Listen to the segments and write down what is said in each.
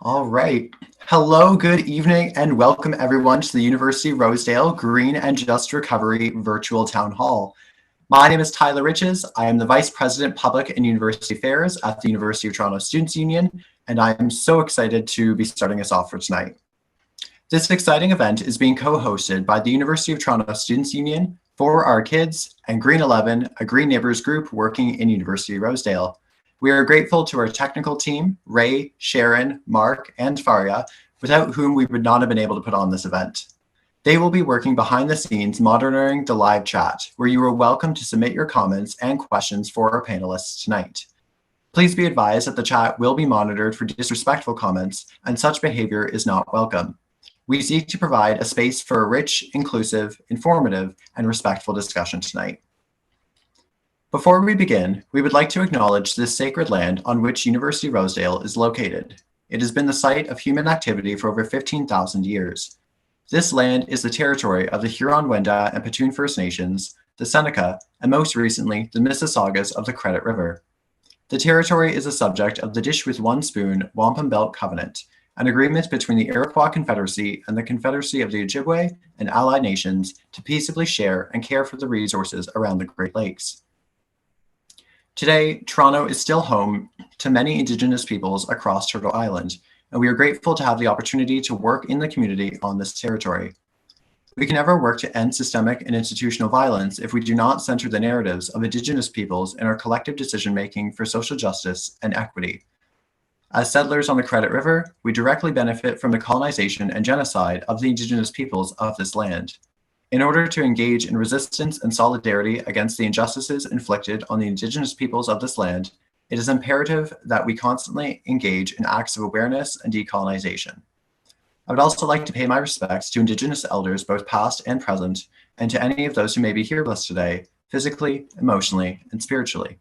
All right. Hello, good evening, and welcome everyone to the University-Rosedale Green and Just Recovery Virtual Town Hall. My name is Tyler Riches. I am the Vice President, Public and University Affairs at the University of Toronto Students' Union, and I am so excited to be starting us off for tonight. This exciting event is being co-hosted by the University of Toronto Students' Union, For Our Kids, and Green 11, a Green Neighbours group working in University-Rosedale. We are grateful to our technical team, Ray, Sharon, Mark, and Faria, without whom we would not have been able to put on this event. They will be working behind the scenes monitoring the live chat, where you are welcome to submit your comments and questions for our panelists tonight. Please be advised that the chat will be monitored for disrespectful comments, and such behavior is not welcome. We seek to provide a space for a rich, inclusive, informative, and respectful discussion tonight. Before we begin, we would like to acknowledge this sacred land on which University-Rosedale is located. It has been the site of human activity for over 15,000 years. This land is the territory of the Huron-Wendat and Petun First Nations, the Seneca, and most recently, the Mississaugas of the Credit River. The territory is a subject of the Dish with One Spoon Wampum Belt Covenant, an agreement between the Iroquois Confederacy and the Confederacy of the Ojibwe and allied nations to peaceably share and care for the resources around the Great Lakes. Today, Toronto is still home to many Indigenous peoples across Turtle Island, and we are grateful to have the opportunity to work in the community on this territory. We can never work to end systemic and institutional violence if we do not center the narratives of Indigenous peoples in our collective decision-making for social justice and equity. As settlers on the Credit River, we directly benefit from the colonization and genocide of the Indigenous peoples of this land. In order to engage in resistance and solidarity against the injustices inflicted on the Indigenous peoples of this land, it is imperative that we constantly engage in acts of awareness and decolonization. I would also like to pay my respects to Indigenous elders, both past and present, and to any of those who may be here with us today, physically, emotionally, and spiritually.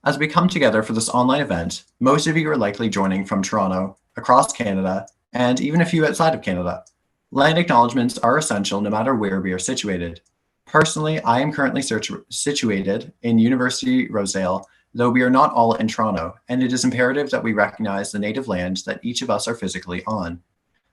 As we come together for this online event, most of you are likely joining from Toronto, across Canada, and even a few outside of Canada. Land acknowledgements are essential no matter where we are situated. Personally, I am currently situated in University-Rosedale, though we are not all in Toronto, and it is imperative that we recognize the native land that each of us are physically on.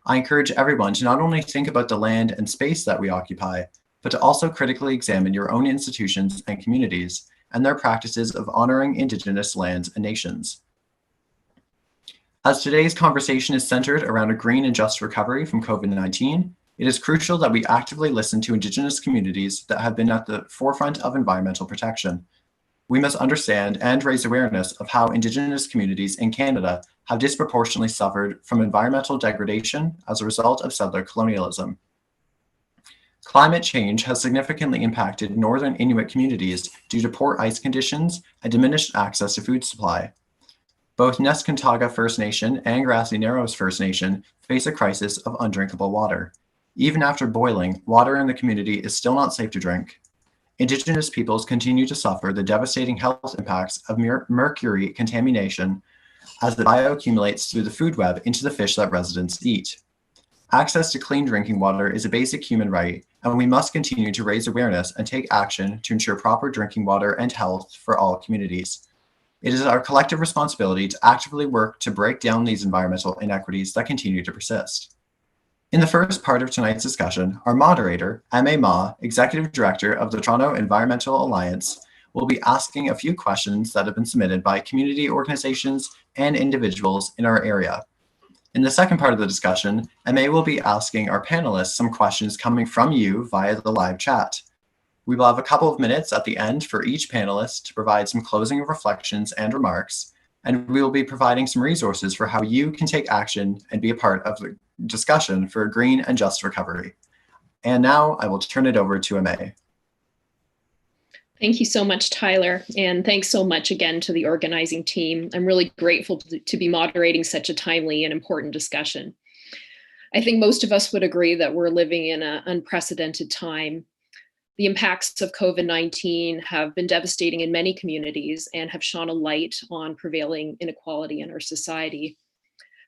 I encourage everyone to not only think about the land and space that we occupy, but to also critically examine your own institutions and communities and their practices of honoring Indigenous lands and nations. As today's conversation is centered around a green and just recovery from COVID-19, it is crucial that we actively listen to Indigenous communities that have been at the forefront of environmental protection. We must understand and raise awareness of how Indigenous communities in Canada have disproportionately suffered from environmental degradation as a result of settler colonialism. Climate change has significantly impacted northern Inuit communities due to poor ice conditions and diminished access to food supply. Both Neskantaga First Nation and Grassy Narrows First Nation face a crisis of undrinkable water. Even after boiling, water in the community is still not safe to drink. Indigenous peoples continue to suffer the devastating health impacts of mercury contamination as the bioaccumulates through the food web into the fish that residents eat. Access to clean drinking water is a basic human right, and we must continue to raise awareness and take action to ensure proper drinking water and health for all communities. It is our collective responsibility to actively work to break down these environmental inequities that continue to persist. In the first part of tonight's discussion, our moderator, Emmay Mah, Executive Director of the Toronto Environmental Alliance, will be asking a few questions that have been submitted by community organizations and individuals in our area. In the second part of the discussion, Emmay will be asking our panelists some questions coming from you via the live chat. We will have a couple of minutes at the end for each panelist to provide some closing reflections and remarks, and we will be providing some resources for how you can take action and be a part of the discussion for a green and just recovery. And now I will turn it over to Emmay. Thank you so much, Tyler, and thanks so much again to the organizing team. I'm really grateful to be moderating such a timely and important discussion. I think most of us would agree that we're living in an unprecedented time. The impacts of COVID-19 have been devastating in many communities and have shone a light on prevailing inequality in our society.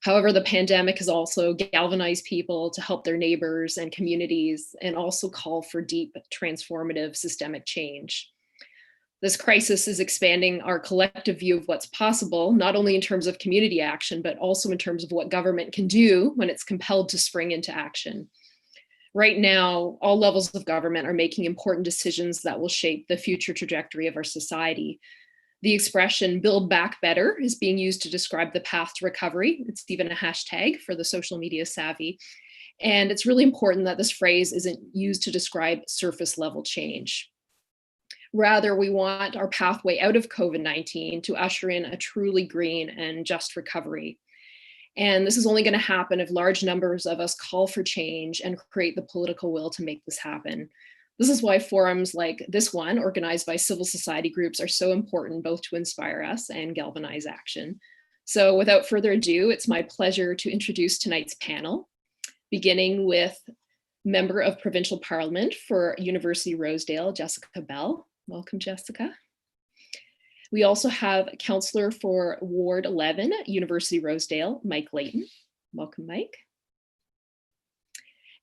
However, the pandemic has also galvanized people to help their neighbors and communities and also call for deep, transformative systemic change. This crisis is expanding our collective view of what's possible, not only in terms of community action, but also in terms of what government can do when it's compelled to spring into action. Right now, all levels of government are making important decisions that will shape the future trajectory of our society. The expression "build back better" is being used to describe the path to recovery. It's even a hashtag for the social media savvy. And it's really important that this phrase isn't used to describe surface level change. Rather, we want our pathway out of COVID-19 to usher in a truly green and just recovery. And this is only going to happen if large numbers of us call for change and create the political will to make this happen. This is why forums like this one, organized by civil society groups, are so important, both to inspire us and galvanize action. So without further ado, it's my pleasure to introduce tonight's panel, beginning with Member of Provincial Parliament for University-Rosedale, Jessica Bell. Welcome, Jessica. We also have Councillor for Ward 11, University-Rosedale, Mike Layton. Welcome, Mike.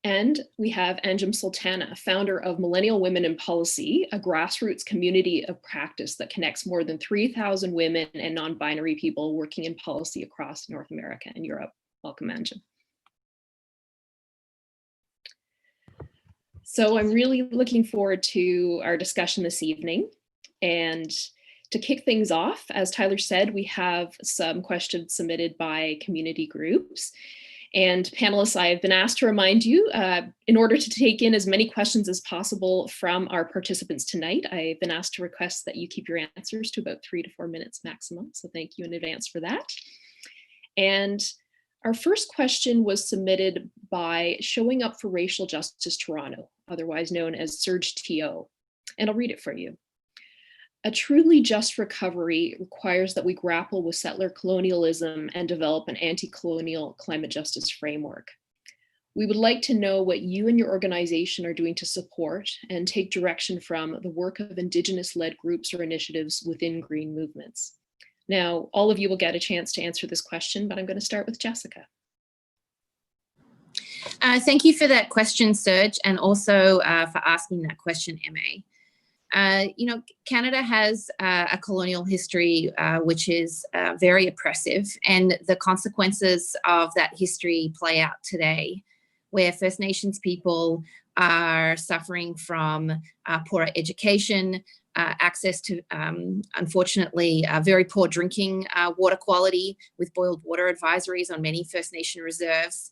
And we have Anjum Sultana, founder of Millennial Women in Policy, a grassroots community of practice that connects more than 3,000 women and non-binary people working in policy across North America and Europe. Welcome, Anjum. So I'm really looking forward to our discussion this evening. And to kick things off, as Tyler said, we have some questions submitted by community groups. And panelists, I've been asked to remind you, in order to take in as many questions as possible from our participants tonight, I've been asked to request that you keep your answers to about 3 to 4 minutes maximum. So thank you in advance for that. And our first question was submitted by Showing Up for Racial Justice Toronto, otherwise known as Surge TO, and I'll read it for you. A truly just recovery requires that we grapple with settler colonialism and develop an anti-colonial climate justice framework. We would like to know what you and your organization are doing to support and take direction from the work of Indigenous-led groups or initiatives within green movements. Now, all of you will get a chance to answer this question, but I'm going to start with Jessica. Thank you for that question, Serge, and also for asking that question, Emmay. You know, Canada has a colonial history which is very oppressive, and the consequences of that history play out today, where First Nations people are suffering from poorer education, access to, unfortunately, very poor drinking water quality with boiled water advisories on many First Nation reserves,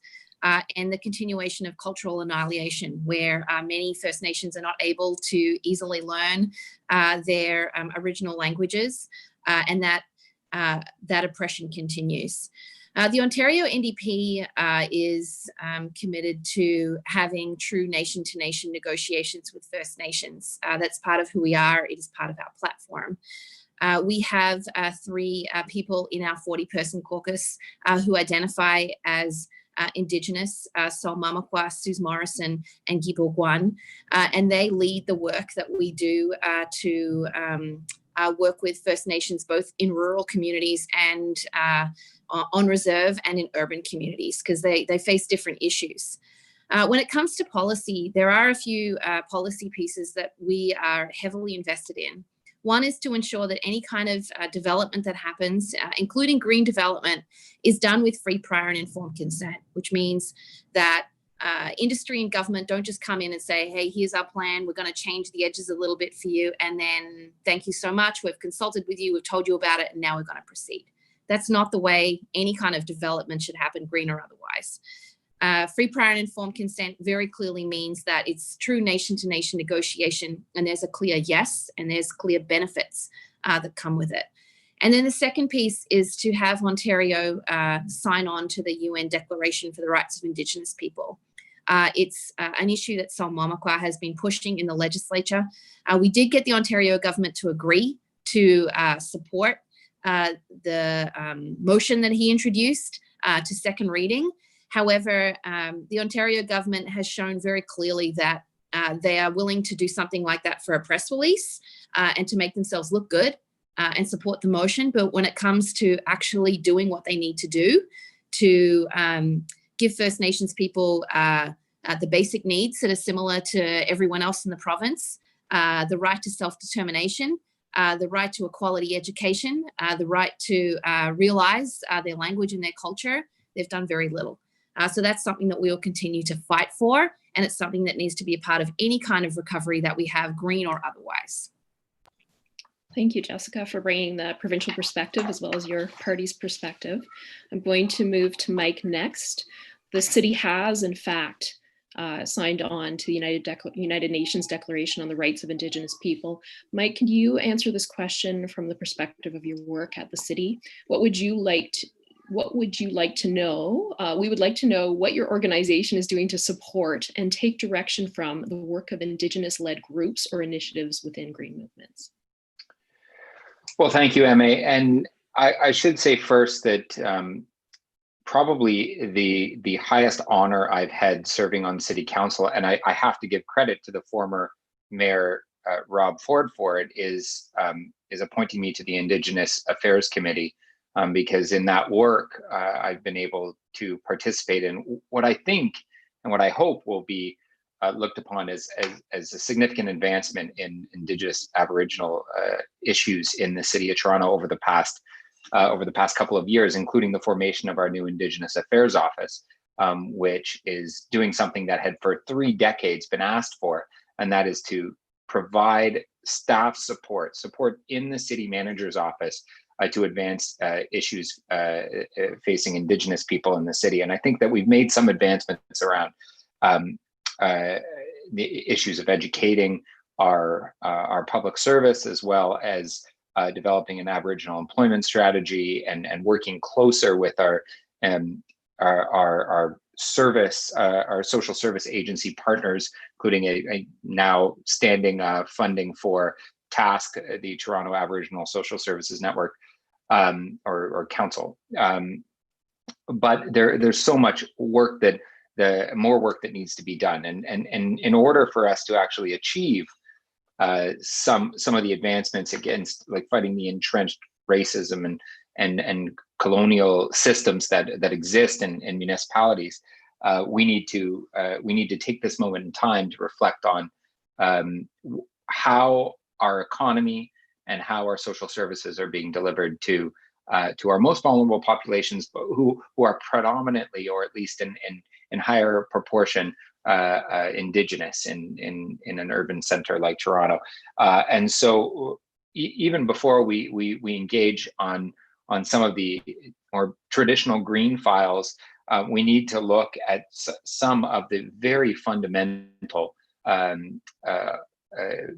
and the continuation of cultural annihilation, where many First Nations are not able to easily learn their original languages, and that oppression continues. The Ontario NDP is committed to having true nation-to-nation negotiations with First Nations. That's part of who we are. It is part of our platform. We have 3 people in our 40-person caucus who identify as Indigenous, Sol Mamakwa, Suze Morrison, and Gibo Guan, and they lead the work that we do to work with First Nations, both in rural communities and on reserve and in urban communities, because they face different issues. When it comes to policy, there are a few policy pieces that we are heavily invested in. One is to ensure that any kind of development that happens, including green development, is done with free, prior and informed consent, which means that industry and government don't just come in and say, hey, here's our plan, we're going to change the edges a little bit for you, and then thank you so much, we've consulted with you, we've told you about it, and now we're going to proceed. That's not the way any kind of development should happen, green or otherwise. Free, prior and informed consent very clearly means that it's true nation-to-nation negotiation, and there's a clear yes, and there's clear benefits that come with it. And then the second piece is to have Ontario sign on to the UN Declaration for the Rights of Indigenous People. It's an issue that Sol Mamakwa has been pushing in the legislature. We did get the Ontario government to agree to support the motion that he introduced to second reading. However, the Ontario government has shown very clearly that they are willing to do something like that for a press release and to make themselves look good and support the motion. But when it comes to actually doing what they need to do to give First Nations people the basic needs that are similar to everyone else in the province, the right to self-determination, the right to a quality education, the right to realise their language and their culture, they've done very little. So that's something that we will continue to fight for, and it's something that needs to be a part of any kind of recovery that we have, green or otherwise. Thank you, Jessica, for bringing the provincial perspective as well as your party's perspective. I'm going to move to Mike next. The city has, in fact, signed on to the United Nations Declaration on the Rights of Indigenous People. Mike, can you answer this question from the perspective of your work at the city? What would you like to know? We would like to know what your organization is doing to support and take direction from the work of Indigenous-led groups or initiatives within green movements. Well, thank you, Emmay. And I should say first that probably the highest honor I've had serving on city council, and I have to give credit to the former mayor, Rob Ford, for it, is appointing me to the Indigenous Affairs Committee, because in that work, I've been able to participate in what I think and what I hope will be looked upon as a significant advancement in Indigenous Aboriginal issues in the city of Toronto over the past couple of years, including the formation of our new Indigenous Affairs Office, which is doing something that had for 3 decades been asked for, and that is to provide staff support in the city manager's office to advance issues facing Indigenous people in the city. And I think that we've made some advancements around the issues of educating our public service, as well as developing an Aboriginal employment strategy and working closer with our social service agency partners, including a now standing funding for TASK, the Toronto Aboriginal Social Services Network, or Council. But there's so much work more work that needs to be done, and in order for us to actually achieve some of the advancements against, like, fighting the entrenched racism and colonial systems that exist in municipalities, we need to take this moment in time to reflect on how our economy and how our social services are being delivered to our most vulnerable populations, who are predominantly, or at least in higher proportion, Indigenous in an urban center like Toronto. And so even before we engage on some of the more traditional green files, we need to look at some of the very fundamental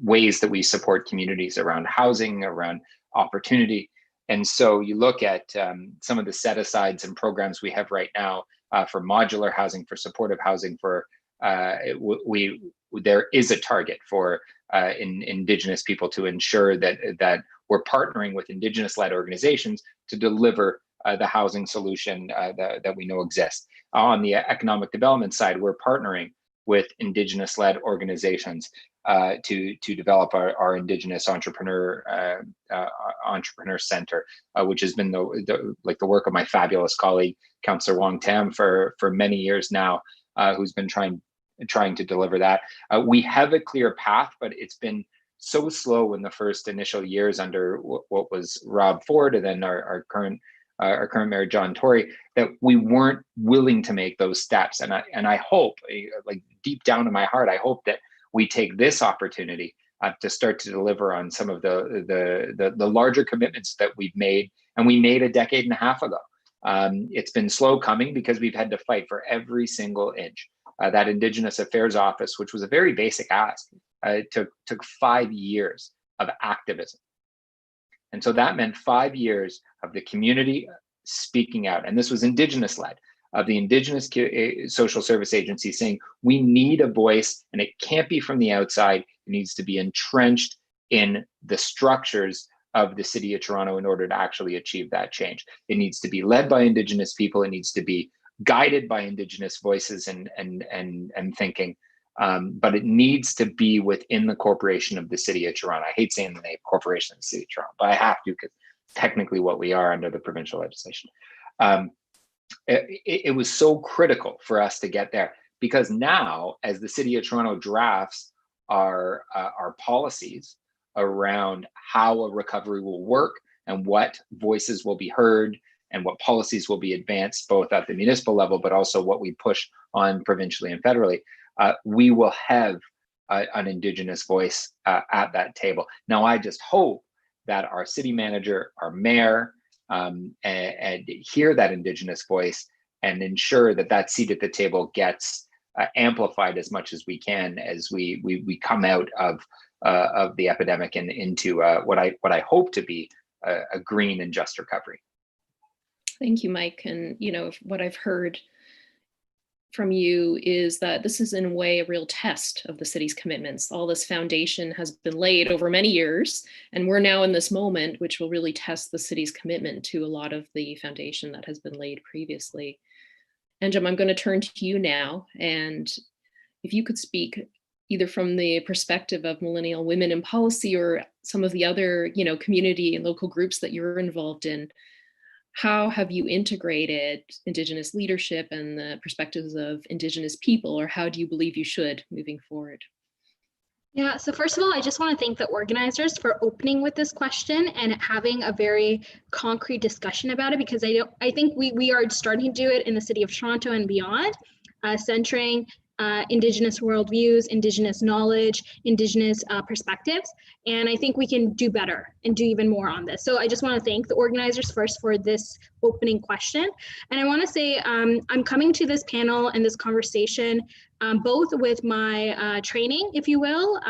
ways that we support communities around housing, around opportunity. And so you look at some of the set-asides and programs we have right now for modular housing, for supportive housing, there is a target for Indigenous people to ensure that we're partnering with Indigenous-led organizations to deliver the housing solution that we know exists. On the economic development side, we're partnering with Indigenous-led organizations to develop our Indigenous Entrepreneur Center, which has been the work of my fabulous colleague, Councillor Wong Tam, for many years now, who's been trying to deliver that. We have a clear path, but it's been so slow in the first initial years under what was Rob Ford, and then our current mayor, John Tory, that we weren't willing to make those steps. And I hope, like, deep down in my heart, I hope that we take this opportunity to start to deliver on some of the larger commitments that we've made, and we made a decade and a half ago. It's been slow coming because we've had to fight for every single inch. That Indigenous Affairs Office, which was a very basic ask, took 5 years of activism. And so that meant 5 years of the community speaking out, and this was Indigenous-led, of the Indigenous Social Service Agency saying, we need a voice, and it can't be from the outside. It needs to be entrenched in the structures of the city of Toronto in order to actually achieve that change. It needs to be led by Indigenous people. It needs to be guided by Indigenous voices and thinking, but it needs to be within the corporation of the city of Toronto. I hate saying the name corporation of the city of Toronto, but I have to, because technically what we are under the provincial legislation. It was so critical for us to get there, because now, as the city of Toronto drafts our policies, around how a recovery will work and what voices will be heard and what policies will be advanced, both at the municipal level, but also what we push on provincially and federally, we will have an Indigenous voice at that table. Now, I just hope that our city manager, our mayor, and hear that Indigenous voice and ensure that that seat at the table gets amplified as much as we can as we come out of the epidemic and into what I hope to be a green and just recovery. Thank you, Mike. And what I've heard from you is that this is in a way a real test of the city's commitments. All this foundation has been laid over many years, and we're now in this moment which will really test the city's commitment to a lot of the foundation that has been laid previously. Anjum, I'm going to turn to you now, and if you could speak either from the perspective of millennial women in policy or some of the other community and local groups that you're involved in, how have you integrated Indigenous leadership and the perspectives of Indigenous people, or how do you believe you should moving forward? Yeah, so first of all, I just want to thank the organizers for opening with this question and having a very concrete discussion about it, because I think we are starting to do it in the city of Toronto and beyond, centering Indigenous worldviews, Indigenous knowledge, Indigenous perspectives. And I think we can do better and do even more on this. So I just want to thank the organizers first for this opening question. And I want to say I'm coming to this panel and this conversation both with my training, if you will,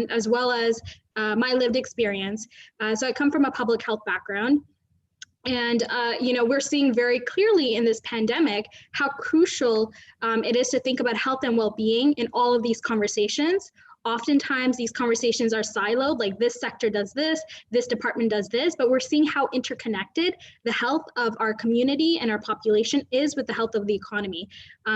as well as my lived experience. So I come from a public health background. And, we're seeing very clearly in this pandemic how crucial it is to think about health and well-being in all of these conversations. Oftentimes these conversations are siloed, like this sector does this department does this, but we're seeing how interconnected the health of our community and our population is with the health of the economy.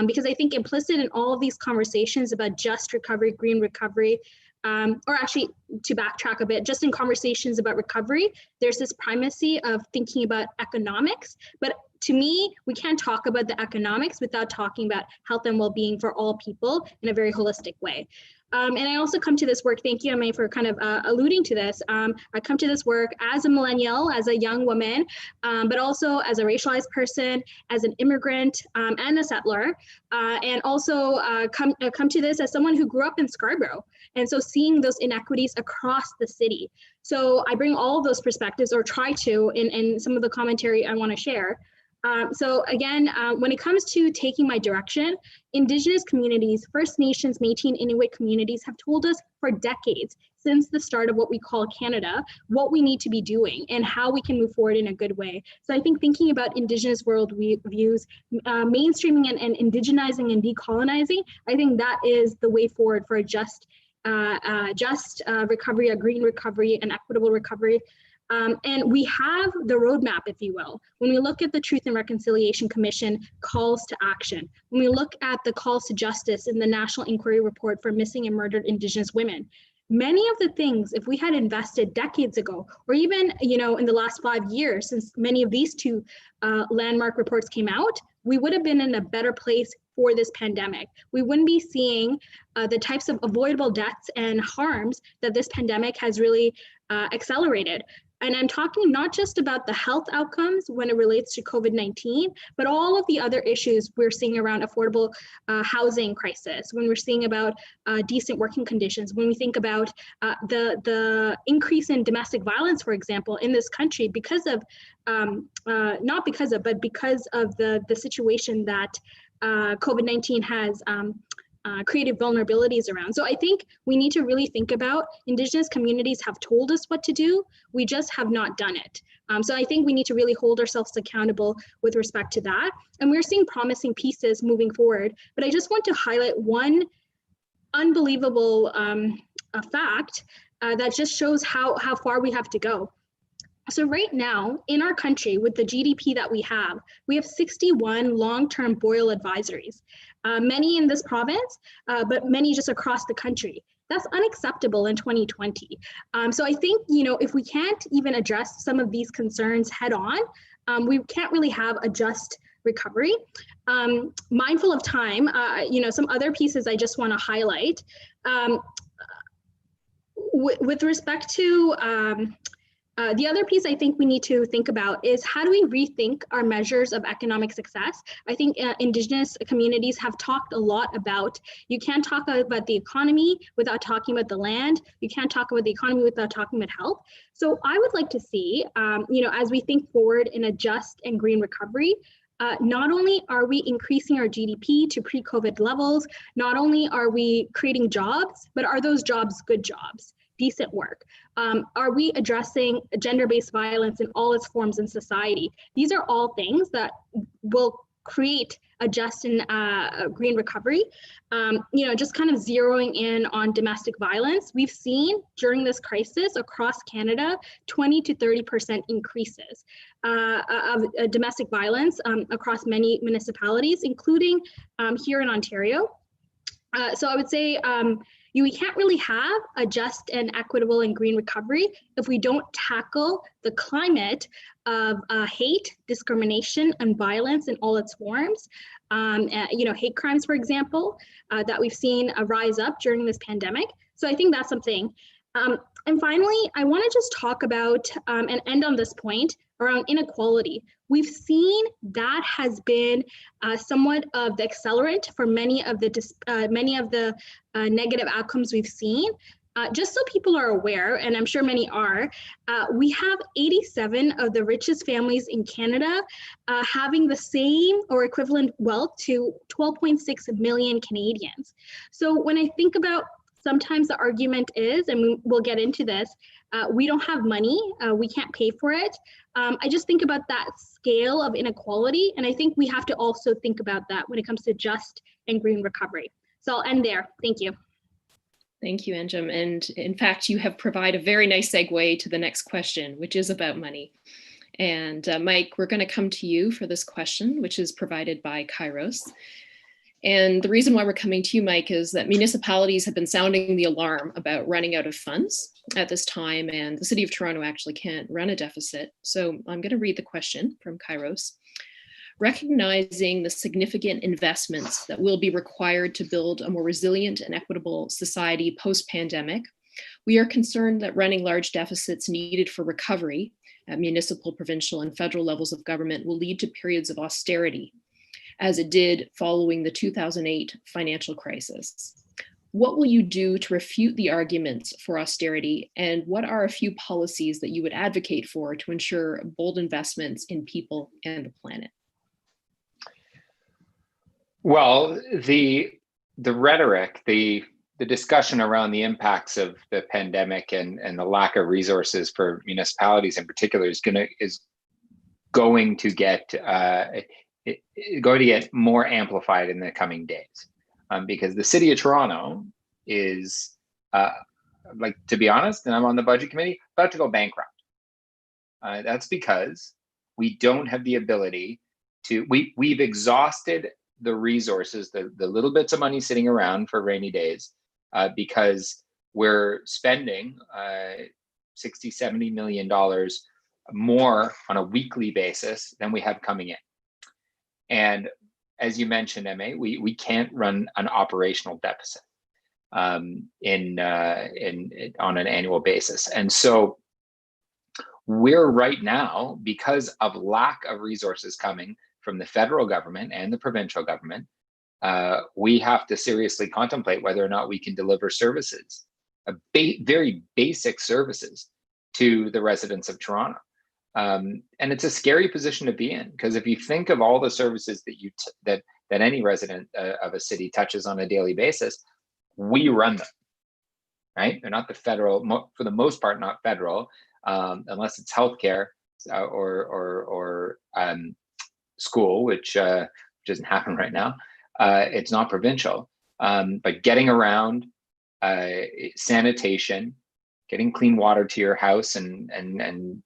Because I think implicit in all of these conversations about just recovery, green recovery, or actually to backtrack a bit, just in conversations about recovery, there's this primacy of thinking about economics. But to me, we can't talk about the economics without talking about health and well-being for all people in a very holistic way. And I also come to this work, thank you, Emmay, for kind of alluding to this. I come to this work as a millennial, as a young woman, but also as a racialized person, as an immigrant and a settler, and also come to this as someone who grew up in Scarborough. And so seeing those inequities across the city. So I bring all of those perspectives, or try to, in some of the commentary I want to share. So again, when it comes to taking my direction, Indigenous communities, First Nations, Métis, and Inuit communities have told us for decades, since the start of what we call Canada, what we need to be doing and how we can move forward in a good way. So I think thinking about Indigenous world views, mainstreaming and indigenizing and decolonizing, I think that is the way forward for a just recovery, a green recovery, an equitable recovery. And we have the roadmap, if you will. When we look at the Truth and Reconciliation Commission calls to action, when we look at the calls to justice in the National Inquiry Report for Missing and Murdered Indigenous Women, many of the things, if we had invested decades ago, or even in the last 5 years, since many of these two landmark reports came out, we would have been in a better place for this pandemic. We wouldn't be seeing the types of avoidable deaths and harms that this pandemic has really accelerated. And I'm talking not just about the health outcomes when it relates to COVID-19, but all of the other issues we're seeing around affordable housing crisis, when we're seeing about decent working conditions, when we think about the increase in domestic violence, for example, in this country because of, not because of, but because of the situation that COVID-19 has created vulnerabilities around. So I think we need to really think about Indigenous communities have told us what to do, we just have not done it. So I think we need to really hold ourselves accountable with respect to that. And we're seeing promising pieces moving forward, but I just want to highlight one unbelievable fact that just shows how far we have to go. So right now in our country, with the GDP that we have 61 long-term boil advisories, many in this province, but many just across the country. That's unacceptable in 2020. So I think, if we can't even address some of these concerns head on, we can't really have a just recovery. Mindful of time, some other pieces I just want to highlight. with respect to the other piece I think we need to think about is how do we rethink our measures of economic success? I think Indigenous communities have talked a lot about, you can't talk about the economy without talking about the land. You can't talk about the economy without talking about health. So I would like to see, as we think forward in a just and green recovery, not only are we increasing our GDP to pre-COVID levels, not only are we creating jobs, but are those jobs good jobs? Decent work? Are we addressing gender-based violence in all its forms in society? These are all things that will create a just and green recovery. Just kind of zeroing in on domestic violence, we've seen during this crisis across Canada 20 to 30% increases of domestic violence across many municipalities, including here in Ontario. So I would say we can't really have a just and equitable and green recovery if we don't tackle the climate of hate, discrimination, and violence in all its forms. Hate crimes, for example, that we've seen rise up during this pandemic. So I think that's something. And finally, I want to just talk about and end on this point around inequality. We've seen that has been somewhat of the accelerant for many of the negative outcomes we've seen. Just so people are aware, and I'm sure many are, we have 87 of the richest families in Canada having the same or equivalent wealth to 12.6 million Canadians. So when I think about, sometimes the argument is, and we'll get into this, we don't have money, we can't pay for it. I just think about that scale of inequality, and I think we have to also think about that when it comes to just and green recovery. So I'll end there. Thank you. Thank you, Anjum. And in fact, you have provided a very nice segue to the next question, which is about money. And Mike, we're going to come to you for this question, which is provided by Kairos. And the reason why we're coming to you, Mike, is that municipalities have been sounding the alarm about running out of funds at this time, and the City of Toronto actually can't run a deficit. So I'm going to read the question from Kairos. Recognizing the significant investments that will be required to build a more resilient and equitable society post-pandemic, we are concerned that running large deficits needed for recovery at municipal, provincial, and federal levels of government will lead to periods of austerity, as it did following the 2008 financial crisis. What will you do to refute the arguments for austerity, and what are a few policies that you would advocate for to ensure bold investments in people and the planet? Well, the rhetoric, the discussion around the impacts of the pandemic and the lack of resources for municipalities in particular is going to get more amplified in the coming days, because the City of Toronto is, to be honest, and I'm on the budget committee, about to go bankrupt. That's because we don't have the ability to. We've exhausted the resources, the little bits of money sitting around for rainy days, because we're spending $60–70 million more on a weekly basis than we have coming in. And as you mentioned, Emmay, we can't run an operational deficit on an annual basis. And so we're right now, because of lack of resources coming from the federal government and the provincial government, we have to seriously contemplate whether or not we can deliver services, very basic services, to the residents of Toronto. And it's a scary position to be in, because if you think of all the services that that any resident of a city touches on a daily basis, we run them, right? They're not the federal, for the most part, not federal, unless it's healthcare or school, which doesn't happen right now. It's not provincial, but getting around, sanitation, getting clean water to your house, and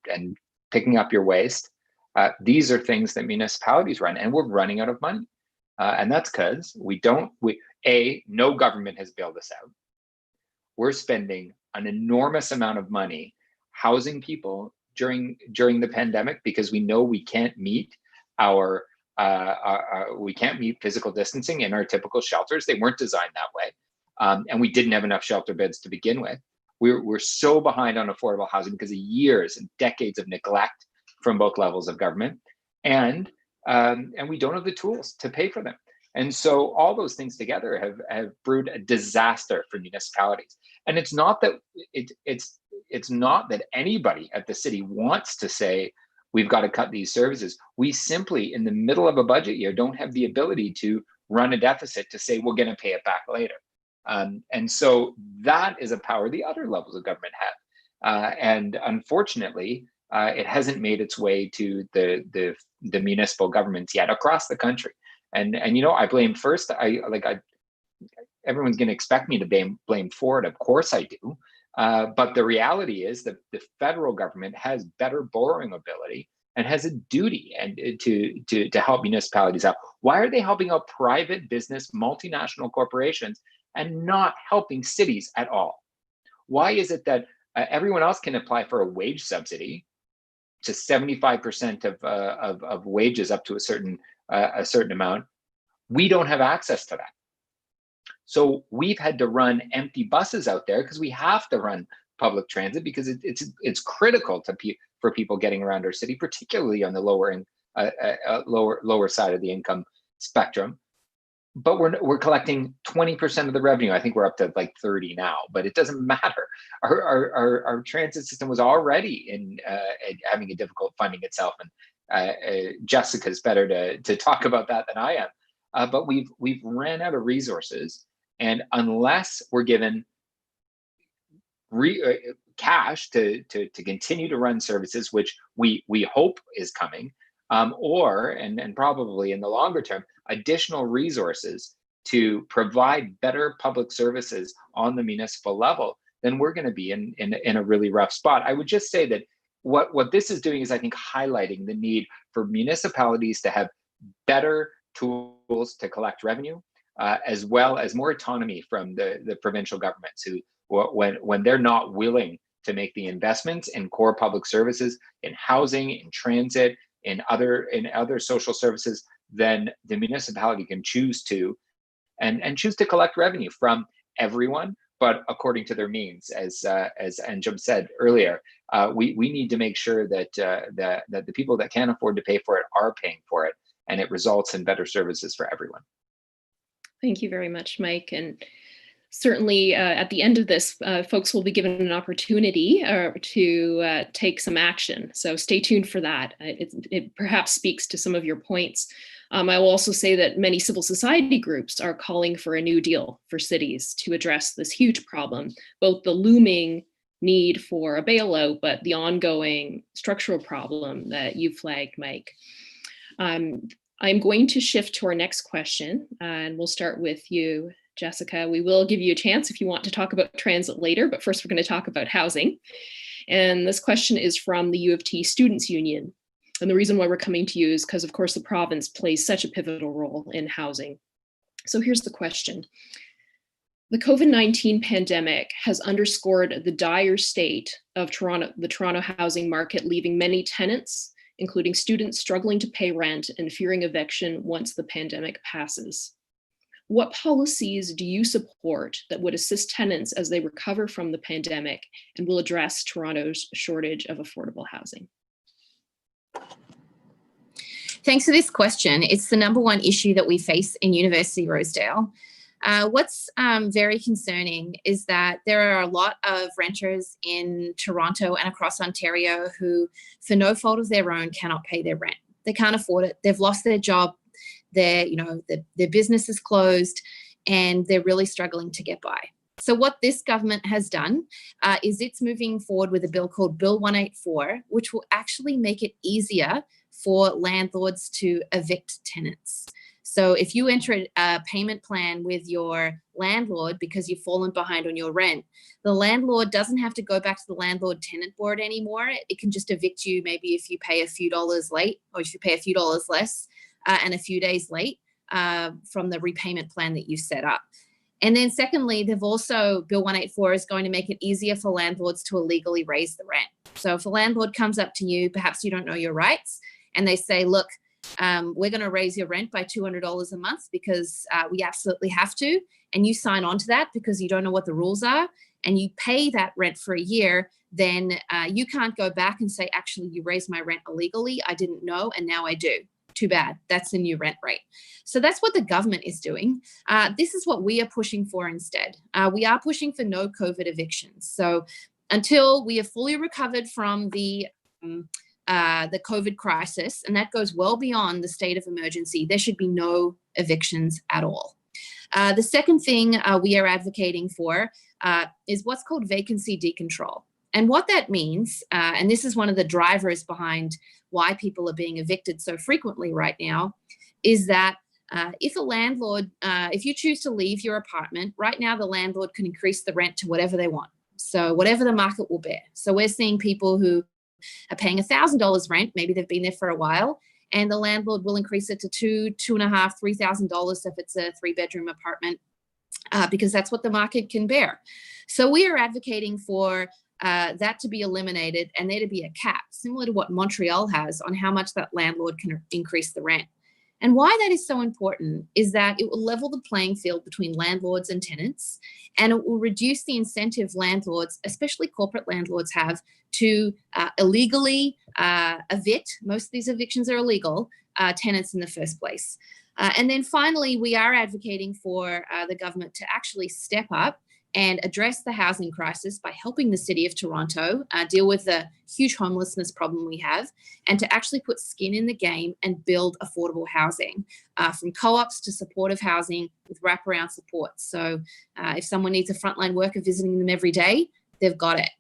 picking up your waste. These are things that municipalities run, and we're running out of money. And that's because no government has bailed us out. We're spending an enormous amount of money housing people during the pandemic, because we know we can't meet physical distancing in our typical shelters. They weren't designed that way. And we didn't have enough shelter beds to begin with. We're so behind on affordable housing because of years and decades of neglect from both levels of government, and we don't have the tools to pay for them. And so all those things together have brewed a disaster for municipalities. And it's not that it's not that anybody at the city wants to say we've got to cut these services. We simply, in the middle of a budget year, don't have the ability to run a deficit to say we're going to pay it back later. And so that is a power the other levels of government have. And unfortunately, it hasn't made its way to the municipal governments yet across the country. And you know, I blame first. Everyone's going to expect me to blame for it. Of course I do. But the reality is that the federal government has better borrowing ability and has a duty and to help municipalities out. Why are they helping out private business, multinational corporations, and not helping cities at all? Why is it that everyone else can apply for a wage subsidy to 75% of wages up to a certain amount? We don't have access to that. So we've had to run empty buses out there because we have to run public transit because it's critical for people getting around our city, particularly on the lower side of the income spectrum. But we're collecting 20% of the revenue. I think we're up to like 30 now, but it doesn't matter. Our transit system was already having a difficult funding itself, and Jessica's better to talk about that than I am. But we've ran out of resources, and unless we're given cash to continue to run services, which we hope is coming, and probably in the longer term, additional resources to provide better public services on the municipal level, then we're going to be in a really rough spot. I would just say that what this is doing is, I think, highlighting the need for municipalities to have better tools to collect revenue, as well as more autonomy from the provincial governments, who, when they're not willing to make the investments in core public services, in housing, in transit, in other social services, then the municipality can choose to collect revenue from everyone, but according to their means. As Anjum said earlier, we need to make sure that the people that can afford to pay for it are paying for it, and it results in better services for everyone. Thank you very much, Mike. And certainly at the end of this, folks will be given an opportunity to take some action. So stay tuned for that. It perhaps speaks to some of your points. I will also say that many civil society groups are calling for a new deal for cities to address this huge problem, both the looming need for a bailout, but the ongoing structural problem that you flagged, Mike. I'm going to shift to our next question, and we'll start with you, Jessica. We will give you a chance if you want to talk about transit later, but first we're going to talk about housing. And this question is from the U of T Students' Union. And the reason why we're coming to you is because, of course, the province plays such a pivotal role in housing. So here's the question. The COVID-19 pandemic has underscored the dire state of the Toronto housing market, leaving many tenants, including students, struggling to pay rent and fearing eviction once the pandemic passes. What policies do you support that would assist tenants as they recover from the pandemic and will address Toronto's shortage of affordable housing? Thanks for this question. It's the #1 issue that we face in University-Rosedale. What's very concerning is that there are a lot of renters in Toronto and across Ontario who, for no fault of their own, cannot pay their rent. They can't afford it. They've lost their job. Their business is closed, and they're really struggling to get by. So what this government has done is it's moving forward with a bill called Bill 184, which will actually make it easier for landlords to evict tenants. So if you enter a payment plan with your landlord because you've fallen behind on your rent, the landlord doesn't have to go back to the landlord-tenant board anymore. It can just evict you maybe if you pay a few dollars late, or if you pay a few dollars less and a few days late from the repayment plan that you set up. And then secondly, they've also, Bill 184 is going to make it easier for landlords to illegally raise the rent. So if a landlord comes up to you, perhaps you don't know your rights, and they say, look, we're going to raise your rent by $200 a month because we absolutely have to, and you sign on to that because you don't know what the rules are, and you pay that rent for a year, then you can't go back and say, actually, you raised my rent illegally. I didn't know, and now I do. Too bad. That's the new rent rate. So that's what the government is doing. This is what we are pushing for instead. We are pushing for no COVID evictions. So until we are fully recovered from the COVID crisis, and that goes well beyond the state of emergency, there should be no evictions at all. The second thing we are advocating for is what's called vacancy decontrol. And what that means, and this is one of the drivers behind why people are being evicted so frequently right now, is that if a landlord, if you choose to leave your apartment, right now the landlord can increase the rent to whatever they want. So whatever the market will bear. So we're seeing people who are paying $1,000 rent, maybe they've been there for a while, and the landlord will increase it to $2,500, $3,000 if it's a 3-bedroom apartment, because that's what the market can bear. So we are advocating for that to be eliminated and there to be a cap, similar to what Montreal has, on how much that landlord can increase the rent. And why that is so important is that it will level the playing field between landlords and tenants, and it will reduce the incentive landlords, especially corporate landlords, have to illegally evict, most of these evictions are illegal, tenants in the first place. And then finally, we are advocating for the government to actually step up and address the housing crisis by helping the City of Toronto deal with the huge homelessness problem we have, and to actually put skin in the game and build affordable housing, from co-ops to supportive housing with wraparound support. So if someone needs a frontline worker visiting them every day, they've got it.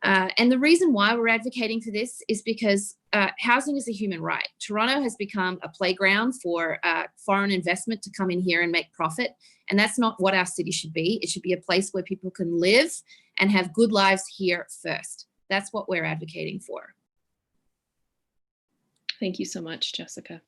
And the reason why we're advocating for this is because housing is a human right. Toronto has become a playground for foreign investment to come in here and make profit. And that's not what our city should be. It should be a place where people can live and have good lives here first. That's what we're advocating for. Thank you so much, Jessica.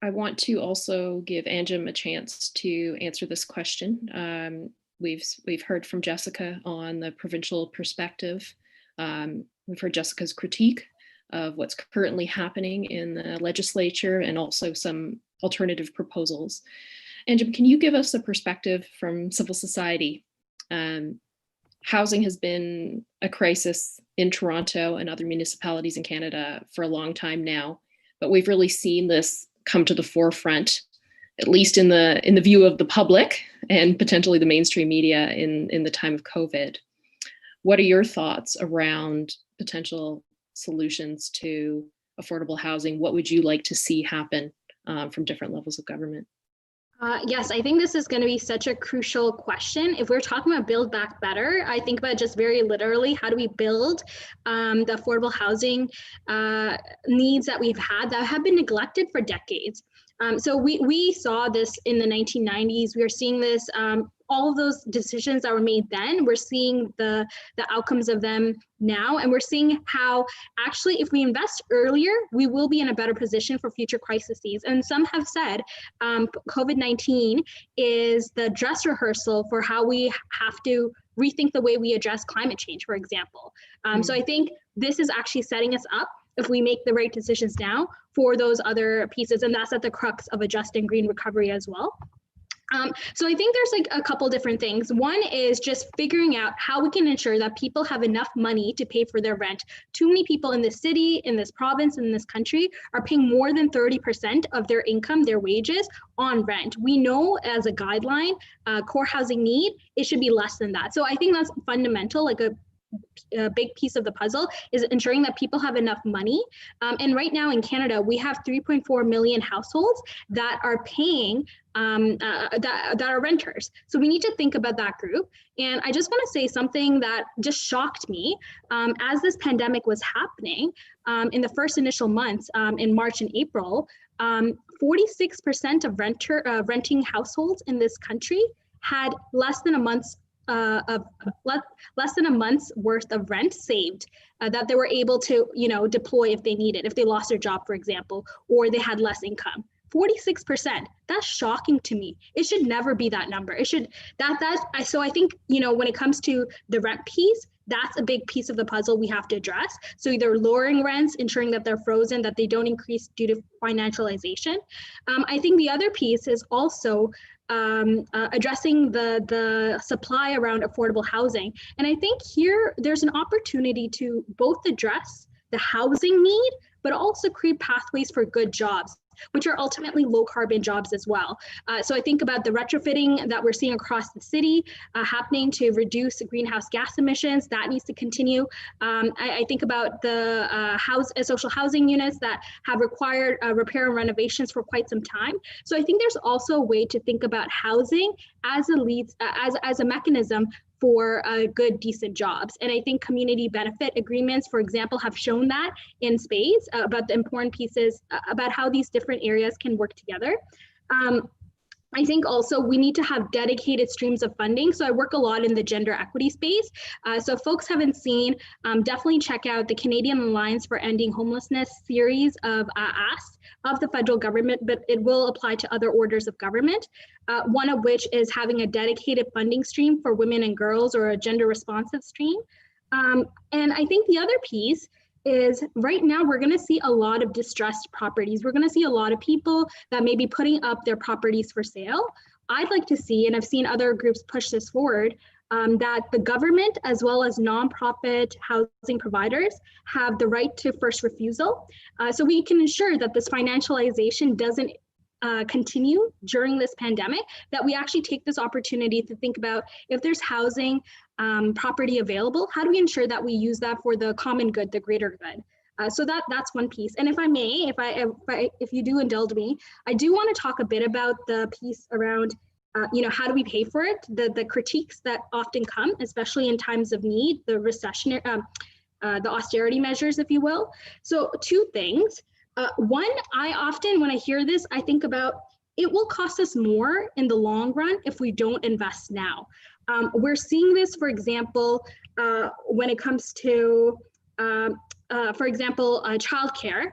I want to also give Anjum a chance to answer this question. We've heard from Jessica on the provincial perspective. We've heard Jessica's critique of what's currently happening in the legislature and also some alternative proposals. Anjum, can you give us a perspective from civil society? Housing has been a crisis in Toronto and other municipalities in Canada for a long time now, but we've really seen this come to the forefront, at least in the view of the public and potentially the mainstream media in the time of COVID. What are your thoughts around potential solutions to affordable housing? What would you like to see happen from different levels of government? Yes, I think this is going to be such a crucial question. If we're talking about build back better, I think about just very literally, how do we build the affordable housing needs that we've had that have been neglected for decades. So we saw this in the 1990s. We are seeing this, all of those decisions that were made then, we're seeing the outcomes of them now. And we're seeing how actually, if we invest earlier, we will be in a better position for future crises. And some have said COVID-19 is the dress rehearsal for how we have to rethink the way we address climate change, for example. So I think this is actually setting us up, if we make the right decisions now, for those other pieces. And that's at the crux of a just and green recovery as well. So I think there's like a couple different things. One is just figuring out how we can ensure that people have enough money to pay for their rent. Too many people in this city, in this province, in this country are paying more than 30% of their income, their wages, on rent. We know as a guideline, core housing need, it should be less than that. So I think that's fundamental, like a big piece of the puzzle is ensuring that people have enough money. And right now in Canada, we have 3.4 million households that are paying, that are renters. So we need to think about that group. And I just want to say something that just shocked me. As this pandemic was happening, in the first initial months, in March and April, 46% of renting households in this country had less than a month's worth of rent saved that they were able to, deploy if they needed, if they lost their job, for example, or they had less income. 46%. That's shocking to me. It should never be that number. It should so I think, when it comes to the rent piece, That's a big piece of the puzzle we have to address. So either lowering rents, ensuring that they're frozen, that they don't increase due to financialization. I think the other piece is also addressing the supply around affordable housing. And I think here there's an opportunity to both address the housing need, but also create pathways for good jobs, which are ultimately low carbon jobs as well. So I think about the retrofitting that we're seeing across the city happening to reduce greenhouse gas emissions. That needs to continue. I think about the social housing units that have required repair and renovations for quite some time. So I think there's also a way to think about housing as a mechanism for good, decent jobs. And I think community benefit agreements, for example, have shown that in spades about the important pieces about how these different areas can work together. I think also we need to have dedicated streams of funding. So I work a lot in the gender equity space. So if folks haven't seen, definitely check out the Canadian Alliance for Ending Homelessness series of asks of the federal government, but it will apply to other orders of government. One of which is having a dedicated funding stream for women and girls, or a gender responsive stream. And I think the other piece is right now we're going to see a lot of distressed properties. We're going to see a lot of people that may be putting up their properties for sale. I'd like to see, and I've seen other groups push this forward, that the government as well as nonprofit housing providers have the right to first refusal. So we can ensure that this financialization doesn't continue during this pandemic, that we actually take this opportunity to think about if there's housing property available, how do we ensure that we use that for the common good, the greater good? So that's one piece. And if I may, if you do indulge me, I do want to talk a bit about the piece around how do we pay for it? The critiques that often come, especially in times of need, the recession, the austerity measures, if you will. So two things. One, I often, when I hear this, I think about it will cost us more in the long run if we don't invest now. We're seeing this, for example, when it comes to, for example, childcare.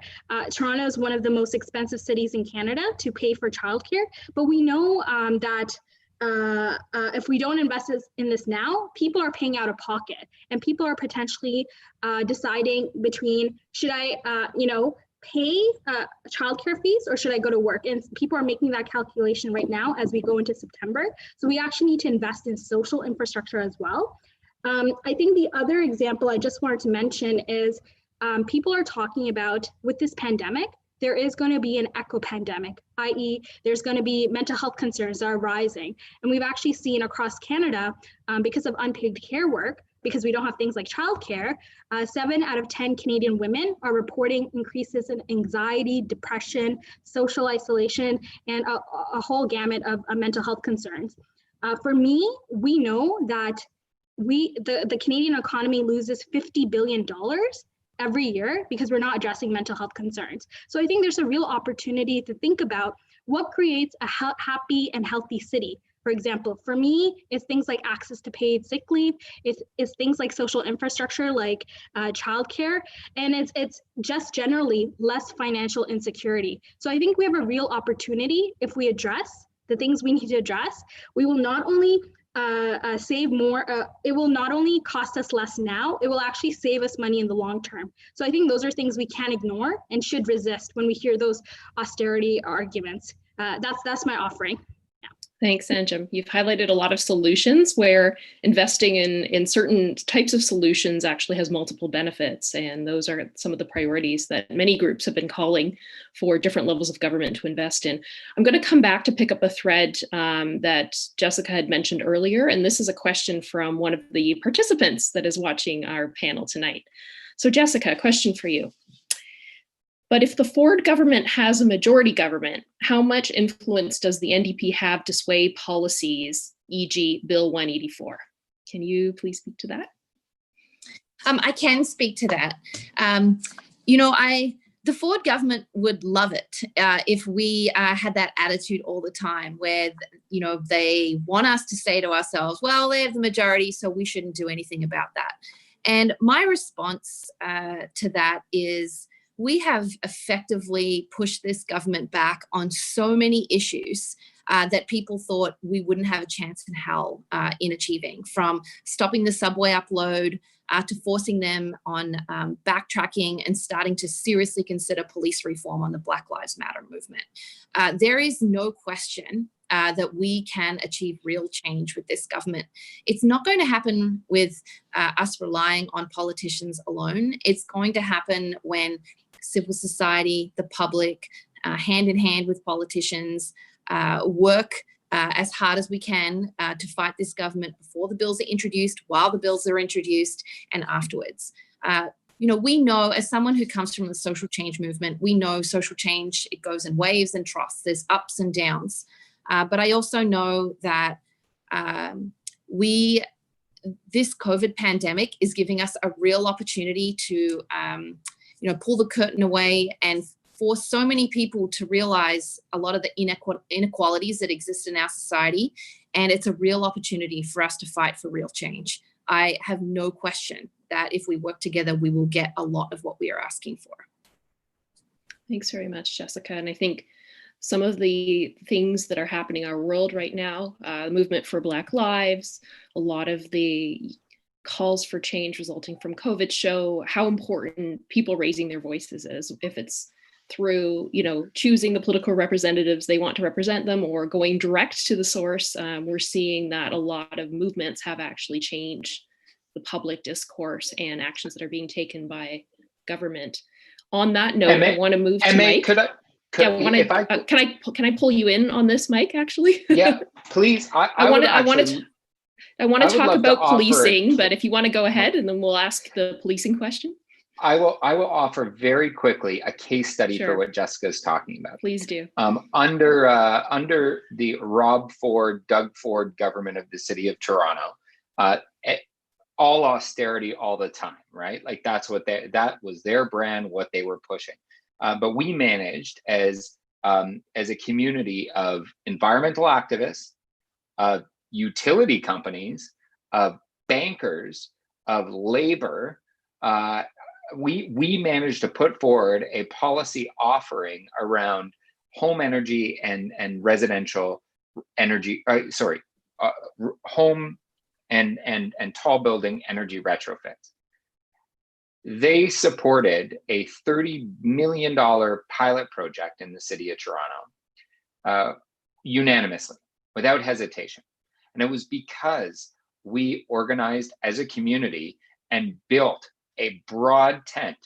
Toronto is one of the most expensive cities in Canada to pay for childcare, but we know that if we don't invest in this now, people are paying out of pocket, and people are potentially deciding between, should I, pay childcare fees, or should I go to work? And people are making that calculation right now as we go into September. So we actually need to invest in social infrastructure as well. I think the other example I just wanted to mention is people are talking about, with this pandemic, there is going to be an echo pandemic, i.e. there's going to be mental health concerns that are rising. And we've actually seen across Canada, because of unpaid care work, because we don't have things like childcare, 7 out of 10 Canadian women are reporting increases in anxiety, depression, social isolation, and a whole gamut of mental health concerns. For me, we know that the Canadian economy loses $50 billion every year because we're not addressing mental health concerns. So I think there's a real opportunity to think about what creates a happy and healthy city. For example, for me, it's things like access to paid sick leave. It's things like social infrastructure, like childcare, and it's just generally less financial insecurity. So I think we have a real opportunity if we address the things we need to address. We will not only save more, it will not only cost us less now, it will actually save us money in the long term. So I think those are things we can't ignore and should resist when we hear those austerity arguments. That's my offering. Thanks, Anjum. You've highlighted a lot of solutions where investing in certain types of solutions actually has multiple benefits. And those are some of the priorities that many groups have been calling for different levels of government to invest in. I'm going to come back to pick up a thread that Jessica had mentioned earlier. And this is a question from one of the participants that is watching our panel tonight. So Jessica, a question for you. But if the Ford government has a majority government, how much influence does the NDP have to sway policies, e.g. Bill 184? Can you please speak to that? I can speak to that. The Ford government would love it if we had that attitude all the time where, they want us to say to ourselves, well, they have the majority, so we shouldn't do anything about that. And my response to that is, we have effectively pushed this government back on so many issues that people thought we wouldn't have a chance in hell in achieving, from stopping the subway upload to forcing them on backtracking and starting to seriously consider police reform on the Black Lives Matter movement. There is no question that we can achieve real change with this government. It's not going to happen with us relying on politicians alone. It's going to happen when civil society, the public, hand in hand with politicians, work as hard as we can to fight this government before the bills are introduced, while the bills are introduced, and afterwards. We know, as someone who comes from the social change movement, we know social change, it goes in waves and troughs. There's ups and downs. But I also know that this COVID pandemic is giving us a real opportunity to, pull the curtain away and force so many people to realize a lot of the inequalities that exist in our society. And it's a real opportunity for us to fight for real change. I have no question that if we work together, we will get a lot of what we are asking for. Thanks very much, Jessica. And I think some of the things that are happening in our world right now, the movement for Black Lives, a lot of the calls for change resulting from COVID show how important people raising their voices is. If it's through, choosing the political representatives they want to represent them or going direct to the source, we're seeing that a lot of movements have actually changed the public discourse and actions that are being taken by government. On that note, I want to move to Mike. Can I pull you in on this, Mike, actually? Yeah, please. I want to talk about policing, but if you want to go ahead and then we'll ask the policing question. I will offer very quickly a case study for what Jessica is talking about. Please do. Under the Rob Ford, Doug Ford government of the city of Toronto, all austerity all the time, right? Like that was their brand, what they were pushing. But we managed as a community of environmental activists, of utility companies, of bankers, of labor. We managed to put forward a policy offering around home energy and residential energy. Home and tall building energy retrofits. They supported a $30 million pilot project in the city of Toronto, unanimously, without hesitation. And it was because we organized as a community and built a broad tent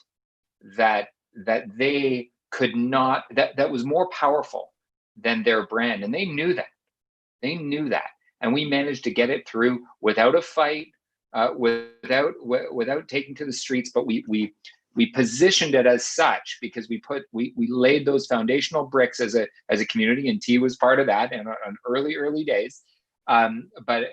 that they could not, that was more powerful than their brand. And they knew that. And we managed to get it through without a fight, without taking to the streets, but we positioned it as such because we laid those foundational bricks as a community, and T was part of that in early days. But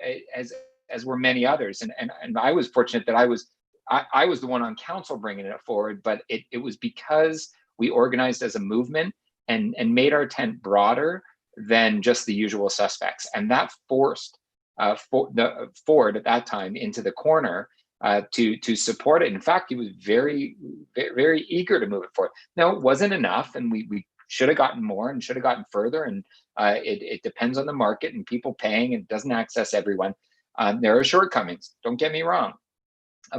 as were many others, and I was fortunate that I was the one on council bringing it forward, but it was because we organized as a movement and made our tent broader than just the usual suspects, and that forced Ford at that time into the corner to support it. In fact, he was very, very eager to move it forward. Now, it wasn't enough, and we should have gotten more and should have gotten further. And it depends on the market and people paying, and it doesn't access everyone. There are shortcomings. Don't get me wrong,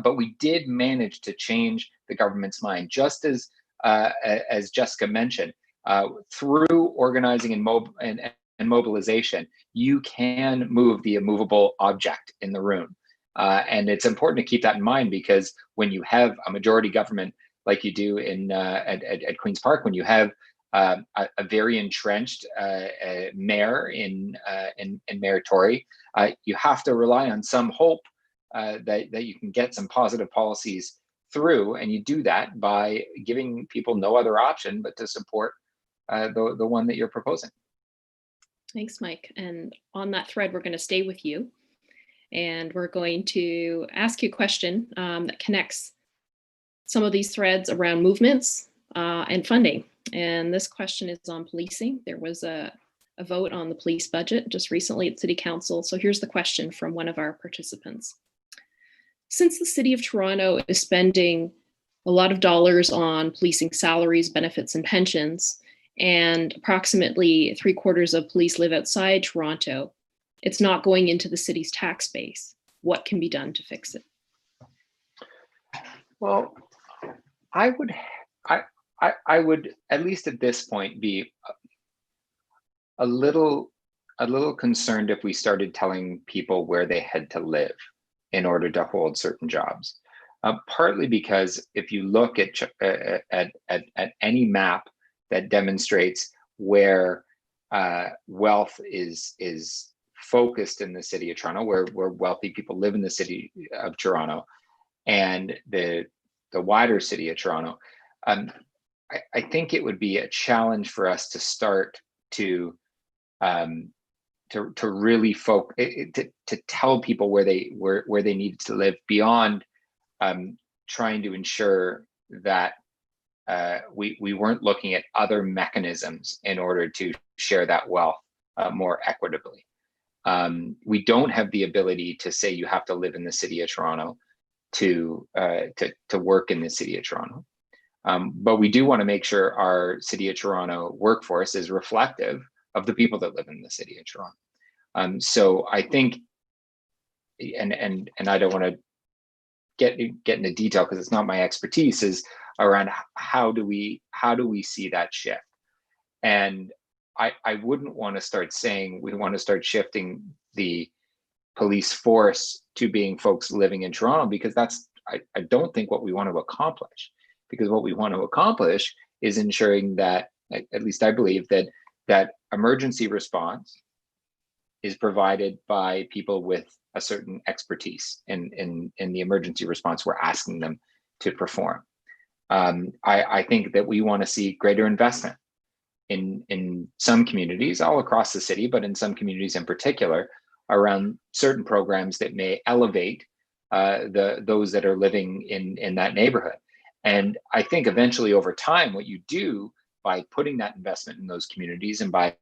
but we did manage to change the government's mind, just as Jessica mentioned. Through organizing and mobilization, you can move the immovable object in the room. And it's important to keep that in mind, because when you have a majority government like you do at Queen's Park, when you have a very entrenched mayor in Mayor Tory, you have to rely on some hope that you can get some positive policies through, and you do that by giving people no other option but to support the one that you're proposing. Thanks, Mike. And on that thread, we're going to stay with you, and we're going to ask you a question that connects some of these threads around movements and funding. And this question is on policing. There was a vote on the police budget just recently at City Council. So here's the question from one of our participants. Since the City of Toronto is spending a lot of dollars on policing salaries, benefits, and pensions, and approximately 3/4 of police live outside Toronto. It's not going into the city's tax base. What can be done to fix it? Well, I would at least at this point be a little concerned if we started telling people where they had to live in order to hold certain jobs. Partly because if you look at any map that demonstrates where wealth is focused in the city of Toronto, where wealthy people live in the city of Toronto, and the wider city of Toronto, I think it would be a challenge for us to start to really to tell people where they needed to live beyond trying to ensure that we weren't looking at other mechanisms in order to share that wealth more equitably. We don't have the ability to say you have to live in the city of Toronto to work in the city of Toronto. But we do want to make sure our city of Toronto workforce is reflective of the people that live in the city of Toronto. So I think, and I don't want to get into detail because it's not my expertise, is around how do we see that shift. And I wouldn't want to start saying we want to start shifting the police force to being folks living in Toronto, because that's I don't think what we want to accomplish. Because what we want to accomplish is ensuring that, at least I believe, that emergency response is provided by people with a certain expertise in the emergency response we're asking them to perform. I think that we want to see greater investment in some communities all across the city, but in some communities in particular, around certain programs that may elevate those that are living in that neighborhood. And I think eventually over time, what you do by putting that investment in those communities and by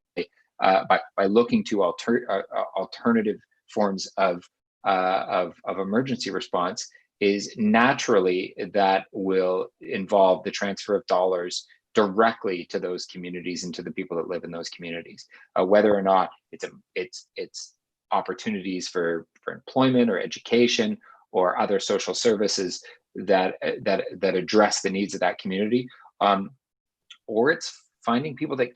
looking to alternative forms of emergency response is naturally that will involve the transfer of dollars directly to those communities and to the people that live in those communities, whether or not it's opportunities for employment or education or other social services that address the needs of that community, or it's finding people that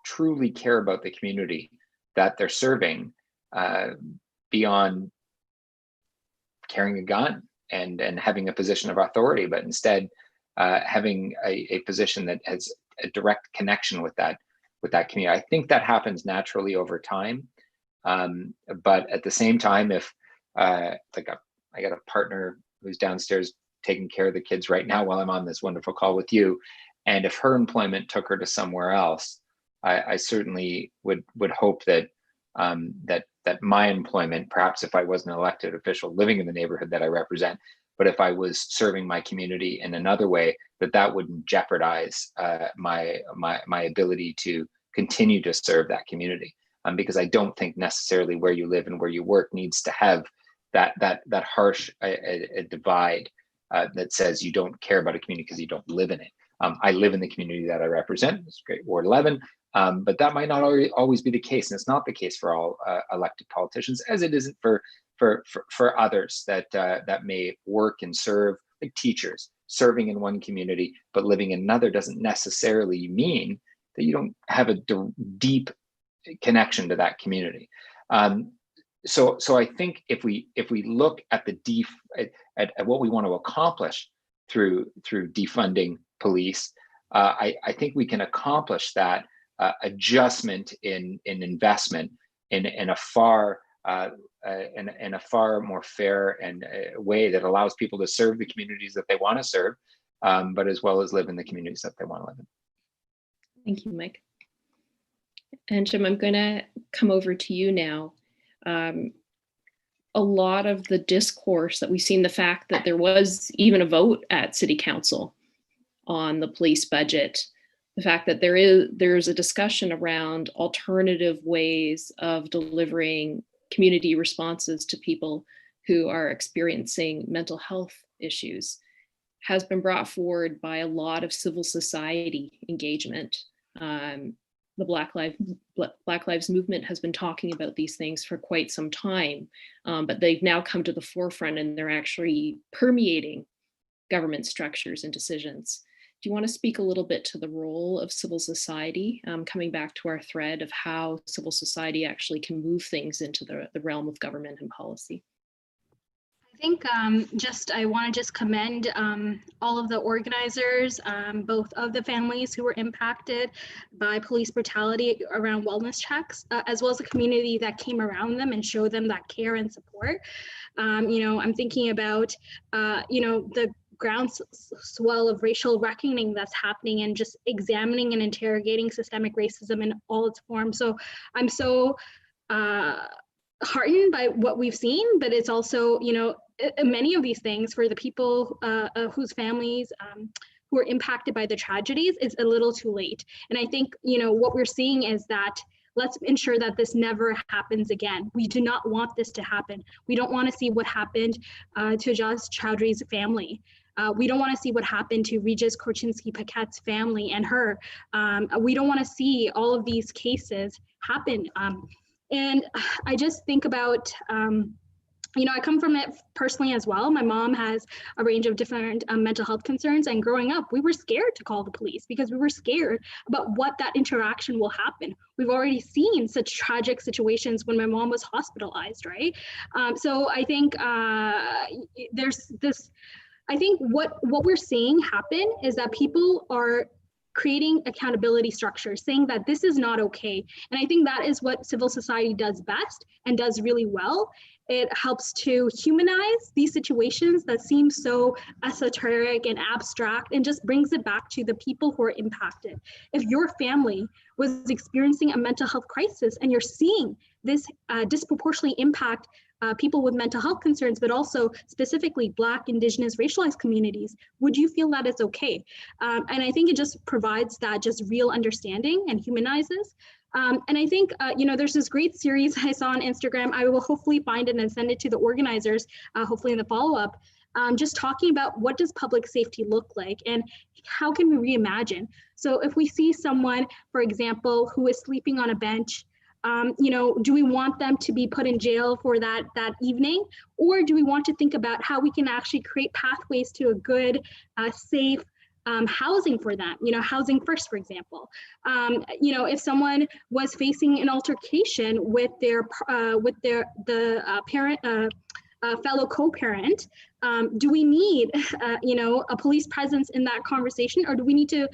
truly care about the community that they're serving, beyond carrying a gun and having a position of authority, but instead having a position that has a direct connection with that community. I think that happens naturally over time, but at the same time, if I got a partner who's downstairs taking care of the kids right now while I'm on this wonderful call with you, and if her employment took her to somewhere else, I certainly would hope that that my employment, perhaps if I wasn't an elected official living in the neighborhood that I represent, but if I was serving my community in another way, that wouldn't jeopardize my ability to continue to serve that community. Because I don't think necessarily where you live and where you work needs to have that harsh a divide that says you don't care about a community because you don't live in it. I live in the community that I represent. It's great, Ward 11, but that might not always be the case, and it's not the case for all elected politicians, as it isn't for others that may work and serve, like teachers serving in one community but living in another doesn't necessarily mean that you don't have a deep connection to that community. So I think if we look at at what we want to accomplish through defunding police, I think we can accomplish that adjustment in investment in a far more fair and way that allows people to serve the communities that they want to serve, but as well as live in the communities that they want to live in. Thank you, Mike. Anjum, I'm going to come over to you now. A lot of the discourse that we've seen, the fact that there was even a vote at City Council on the police budget, the fact that there's a discussion around alternative ways of delivering community responses to people who are experiencing mental health issues, has been brought forward by a lot of civil society engagement The Black Lives Movement has been talking about these things for quite some time, but they've now come to the forefront and they're actually permeating government structures and decisions. Do you want to speak a little bit to the role of civil society, coming back to our thread of how civil society actually can move things into the realm of government and policy? I think I want to just commend all of the organizers, both of the families who were impacted by police brutality around wellness checks, as well as the community that came around them and showed them that care and support. I'm thinking about, the groundswell of racial reckoning that's happening and just examining and interrogating systemic racism in all its forms. So I'm so heartened by what we've seen, but it's also, many of these things for the people whose families who are impacted by the tragedies, is a little too late. And I think, what we're seeing is that let's ensure that this never happens again. We do not want this to happen. We don't want to see what happened to Ajaz Chowdhury's family. We don't want to see what happened to Regis Korchinski-Paquette's family and her. We don't want to see all of these cases happen. And I just think about, I come from it personally as well. My mom has a range of different mental health concerns, and growing up, we were scared to call the police because we were scared about what that interaction will happen. We've already seen such tragic situations when my mom was hospitalized, right? So I think there's this, I think what we're seeing happen is that people are creating accountability structures, saying that this is not okay. And I think that is what civil society does best and does really well. It helps to humanize these situations that seem so esoteric and abstract, and just brings it back to the people who are impacted. If your family was experiencing a mental health crisis and you're seeing this disproportionately impact people with mental health concerns, but also specifically Black, Indigenous, racialized communities, would you feel that it's okay? And I think it just provides that just real understanding and humanizes. And I think, there's this great series I saw on Instagram. I will hopefully find it and send it to the organizers, hopefully in the follow-up, just talking about what does public safety look like and how can we reimagine? So if we see someone, for example, who is sleeping on a bench, do we want them to be put in jail for that evening? Or do we want to think about how we can actually create pathways to a good, safe housing for them, housing first, for example. If someone was facing an altercation with the parent, fellow co-parent, do we need, a police presence in that conversation, or do we need to,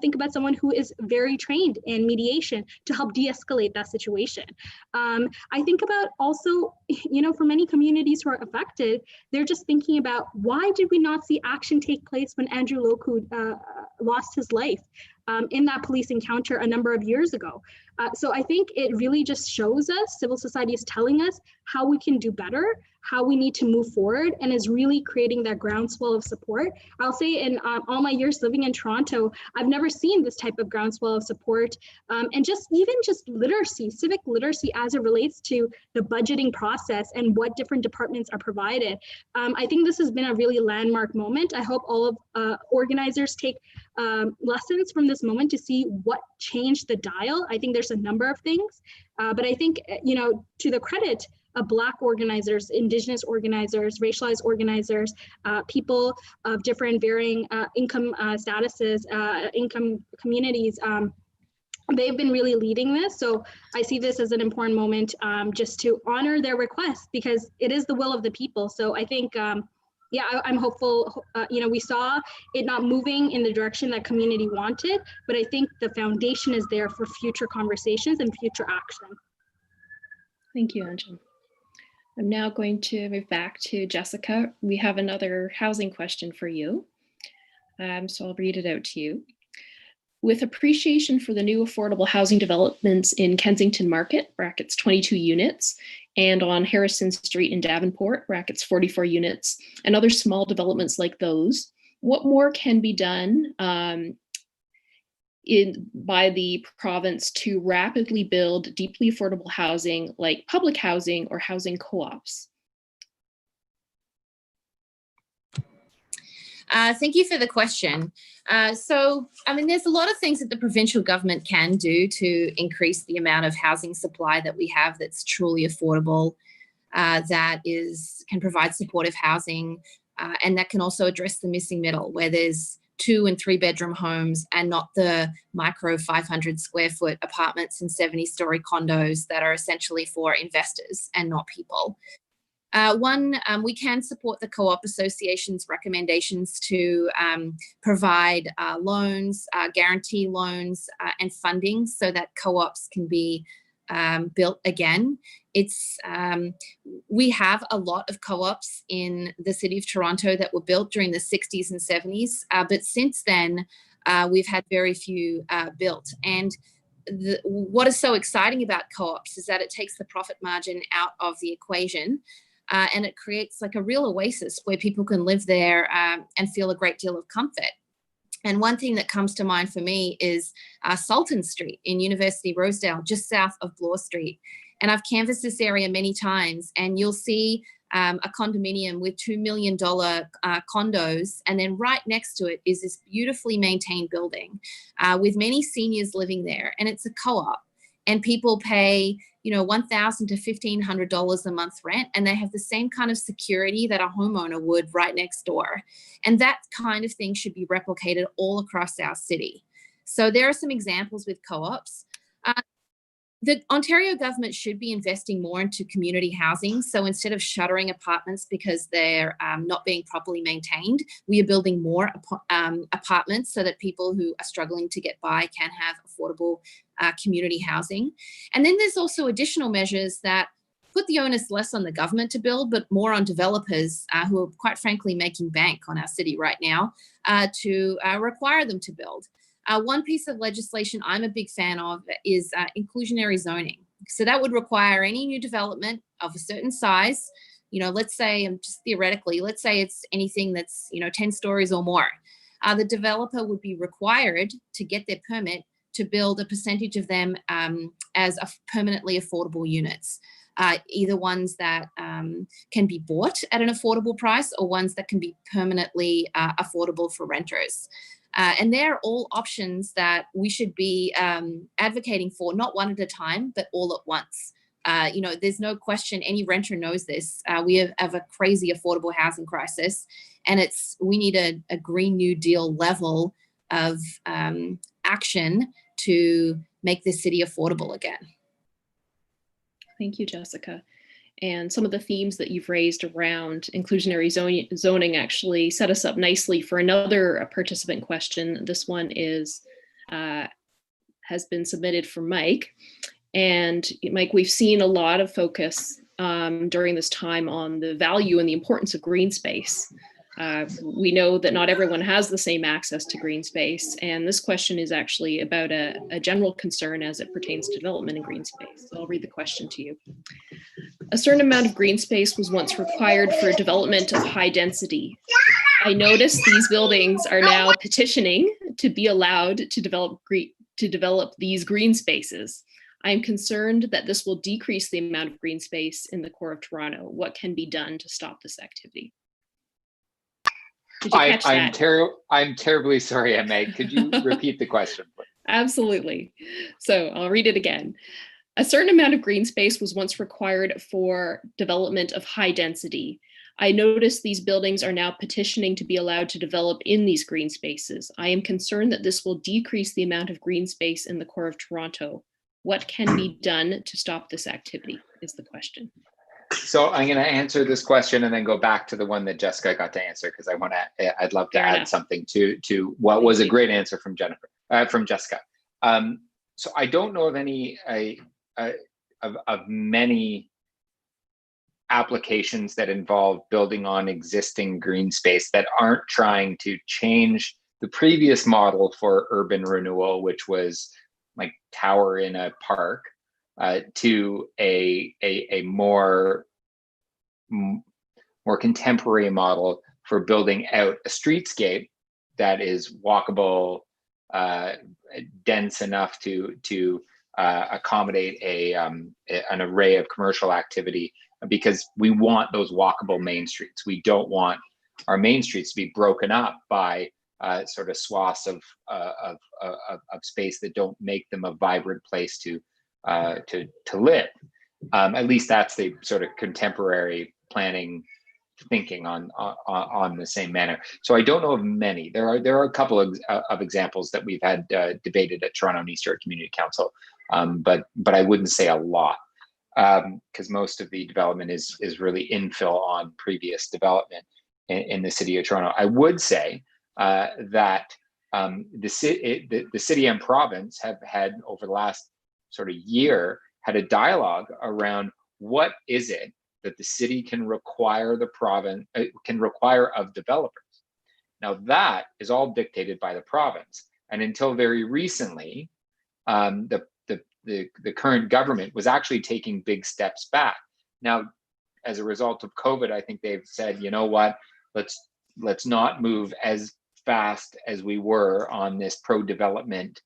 think about someone who is very trained in mediation to help de-escalate that situation? I think about also, for many communities who are affected, they're just thinking about why did we not see action take place when Andrew Loku lost his life in that police encounter a number of years ago. So I think it really just shows us, civil society is telling us how we can do better, how we need to move forward, and is really creating that groundswell of support. I'll say in all my years living in Toronto, I've never seen this type of groundswell of support, and just literacy, civic literacy as it relates to the budgeting process and what different departments are provided. I think this has been a really landmark moment. I hope all of organizers take lessons from this moment to see what changed the dial. I think there's a number of things, but I think, to the credit of Black organizers, Indigenous organizers, racialized organizers, people of different varying income statuses, income communities, they've been really leading this. So I see this as an important moment just to honor their request, because it is the will of the people. So I think, I'm hopeful, we saw it not moving in the direction that community wanted, but I think the foundation is there for future conversations and future action. Thank you, Anjum. I'm now going to move back to Jessica. We have another housing question for you. So I'll read it out to you. With appreciation for the new affordable housing developments in Kensington Market, brackets 22 units, and on Harrison Street in Davenport, brackets 44 units, and other small developments like those, what more can be done by the province to rapidly build deeply affordable housing like public housing or housing co-ops? Thank you for the question. So, I mean, there's a lot of things that the provincial government can do to increase the amount of housing supply that we have that's truly affordable, that can provide supportive housing, and that can also address the missing middle, where there's 2 and 3 bedroom homes and not the micro 500 square foot apartments and 70-story condos that are essentially for investors and not people. We can support the Co-op Association's recommendations to provide loans, guarantee loans and funding so that co-ops can be built again. We have a lot of co-ops in the City of Toronto that were built during the 60s and 70s, but since then we've had very few built. And what is so exciting about co-ops is that it takes the profit margin out of the equation. And it creates like a real oasis where people can live there and feel a great deal of comfort. And one thing that comes to mind for me is Sultan Street in University-Rosedale, just south of Bloor Street. And I've canvassed this area many times, and you'll see a condominium with $2 million condos. And then right next to it is this beautifully maintained building with many seniors living there. And it's a co-op, and people pay $1,000 to $1,500 a month rent, and they have the same kind of security that a homeowner would right next door. And that kind of thing should be replicated all across our city. So there are some examples with co-ops. The Ontario government should be investing more into community housing. So instead of shuttering apartments because they're not being properly maintained, we are building more apartments so that people who are struggling to get by can have affordable community housing. And then there's also additional measures that put the onus less on the government to build, but more on developers who are quite frankly making bank on our city right now to require them to build. One piece of legislation I'm a big fan of is inclusionary zoning. So that would require any new development of a certain size, let's say, just theoretically, let's say it's anything that's, 10 stories or more. The developer would be required to get their permit to build a percentage of them as permanently affordable units, either ones that can be bought at an affordable price or ones that can be permanently affordable for renters. And they're all options that we should be advocating for, not one at a time, but all at once. There's no question, any renter knows this. We have a crazy affordable housing crisis, and we need a Green New Deal level of action to make this city affordable again. Thank you, Jessica. And some of the themes that you've raised around inclusionary zoning actually set us up nicely for another participant question. This one has been submitted from Mike. And Mike, we've seen a lot of focus during this time on the value and the importance of green space. We know that not everyone has the same access to green space, and this question is actually about a general concern as it pertains to development in green space. So I'll read the question to you. A certain amount of green space was once required for development of high density. I notice these buildings are now petitioning to be allowed to develop these green spaces. I am concerned that this will decrease the amount of green space in the core of Toronto. What can be done to stop this activity? Did you catch that? I'm terribly sorry, Emmay. Could you repeat the question, please? Absolutely. So I'll read it again. A certain amount of green space was once required for development of high density. I notice these buildings are now petitioning to be allowed to develop in these green spaces. I am concerned that this will decrease the amount of green space in the core of Toronto. What can be done to stop this activity is the question. So I'm going to answer this question and then go back to the one that Jessica got to answer, because I'd love to add something to what was a great answer from Jessica. So I don't know of any of many applications that involve building on existing green space that aren't trying to change the previous model for urban renewal, which was like tower in a park, to a more contemporary model for building out a streetscape that is walkable, dense enough to accommodate an array of commercial activity, because we want those walkable main streets. We don't want our main streets to be broken up by sort of swaths of space that don't make them a vibrant place to live. At least that's the sort of contemporary planning thinking on the same manner. So I don't know of many. There are a couple of examples that we've had debated at Toronto and East York Community Council, but I wouldn't say a lot, because most of the development is really infill on previous development in the city of Toronto. I would say that the city and province have had, over the last sort of year, had a dialogue around what is it that the city can require the province can require of developers. Now that is all dictated by the province, and until very recently, the current government was actually taking big steps back. Now, as a result of COVID, I think they've said, you know what, let's not move as fast as we were on this pro-development,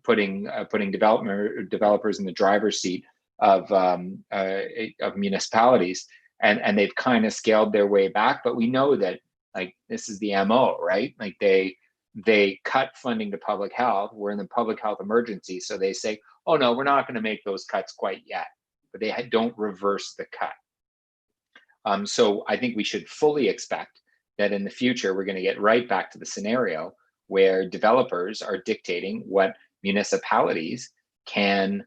putting developers in the driver's seat of municipalities, and they've kind of scaled their way back. But we know that, like, this is the MO, right? Like they cut funding to public health. We're in the public health emergency, so they say, oh no, we're not going to make those cuts quite yet, but they don't reverse the cut. So I think we should fully expect that in the future we're going to get right back to the scenario where developers are dictating what municipalities can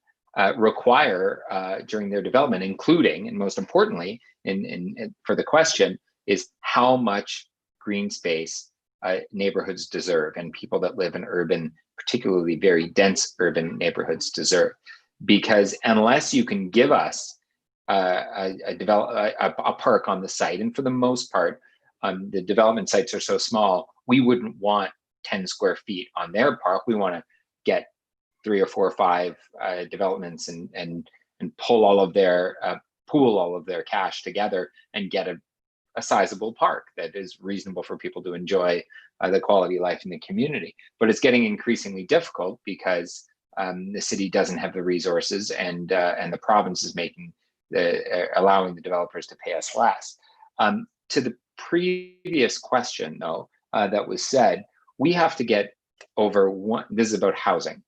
require during their development, including, and most importantly, for the question, is how much green space neighborhoods deserve, and people that live in urban, particularly very dense urban neighborhoods, deserve. Because unless you can give us a park on the site, and for the most part, the development sites are so small, we wouldn't want 10 square feet on their park. We want to get 3 or 4 or 5 developments and pull all of their pool all of their cash together and get a sizable park that is reasonable for people to enjoy the quality of life in the community. But it's getting increasingly difficult because the city doesn't have the resources, and the province is allowing the developers to pay us less. To the previous question, though, that was said, we have to get over one. This is about housing.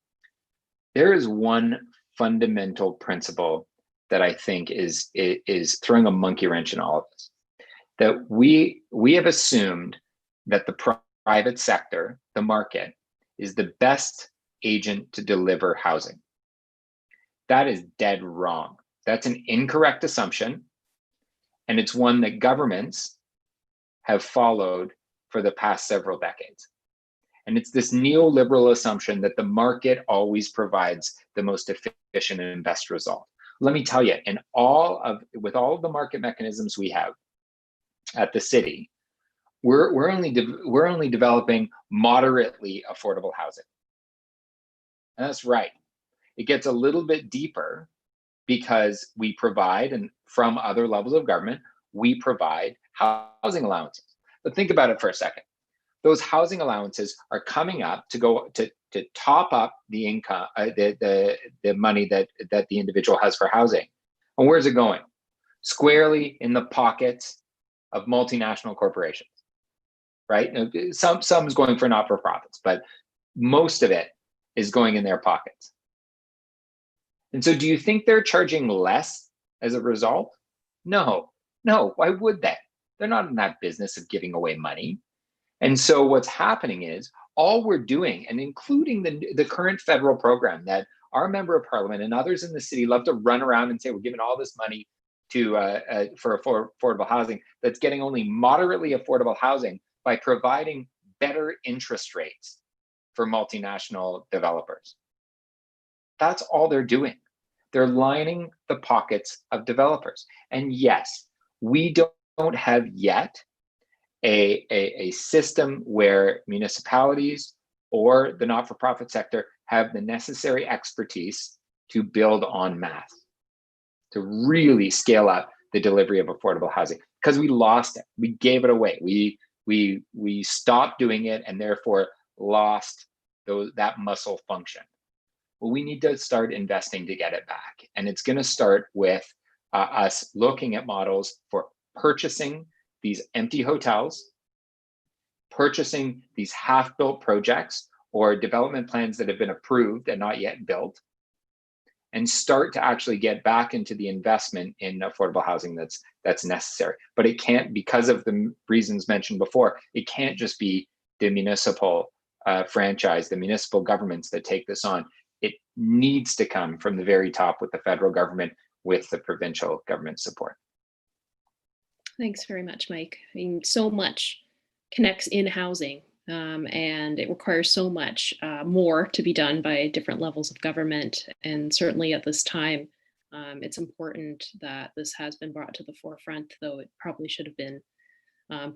There is one fundamental principle that I think is throwing a monkey wrench in all of this. That we have assumed that the private sector, the market, is the best agent to deliver housing. That is dead wrong. That's an incorrect assumption, and it's one that governments have followed for the past several decades. And it's this neoliberal assumption that the market always provides the most efficient and best result. Let me tell you, with all of the market mechanisms we have at the city, we're only developing moderately affordable housing. And that's right. It gets a little bit deeper because we provide, and from other levels of government, we provide housing allowances. But think about it for a second. Those housing allowances are coming up to top up the income, the money that the individual has for housing. And where's it going? Squarely in the pockets of multinational corporations, right? Now, some is going for not-for-profits, but most of it is going in their pockets. And so do you think they're charging less as a result? No, why would they? They're not in that business of giving away money. And so what's happening is all we're doing, and including the current federal program that our member of parliament and others in the city love to run around and say, we're giving all this money for affordable housing, that's getting only moderately affordable housing by providing better interest rates for multinational developers. That's all they're doing. They're lining the pockets of developers. And yes, we don't have yet a system where municipalities or the not-for-profit sector have the necessary expertise to build en masse, to really scale up the delivery of affordable housing, because we lost it. We gave it away. We stopped doing it, and therefore lost that muscle function. Well, we need to start investing to get it back. And it's going to start with us looking at models for purchasing these empty hotels, purchasing these half-built projects or development plans that have been approved and not yet built, and start to actually get back into the investment in affordable housing that's necessary. But it can't, because of the reasons mentioned before, it can't just be the municipal franchise, the municipal governments that take this on. It needs to come from the very top with the federal government, with the provincial government support. Thanks very much, Mike. I mean, so much connects in housing, and it requires so much more to be done by different levels of government. And certainly at this time, it's important that this has been brought to the forefront, though it probably should have been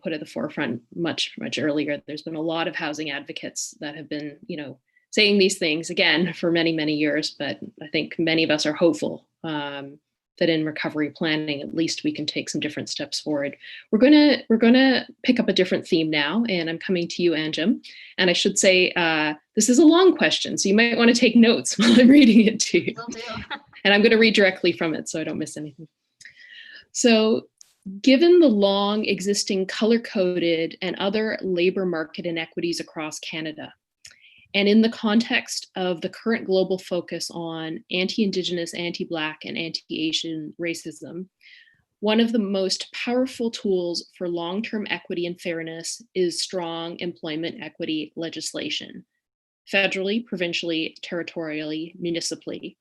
put at the forefront much, much earlier. There's been a lot of housing advocates that have been, saying these things again for many, many years, but I think many of us are hopeful that in recovery planning, at least we can take some different steps forward. We're gonna pick up a different theme now, and I'm coming to you, Anjum. And I should say, this is a long question, so you might want to take notes while I'm reading it to you. Will do. And I'm gonna read directly from it so I don't miss anything. So, given the long existing color-coded and other labor market inequities across Canada, and in the context of the current global focus on anti-Indigenous, anti-Black, and anti-Asian racism, one of the most powerful tools for long-term equity and fairness is strong employment equity legislation, federally, provincially, territorially, municipally.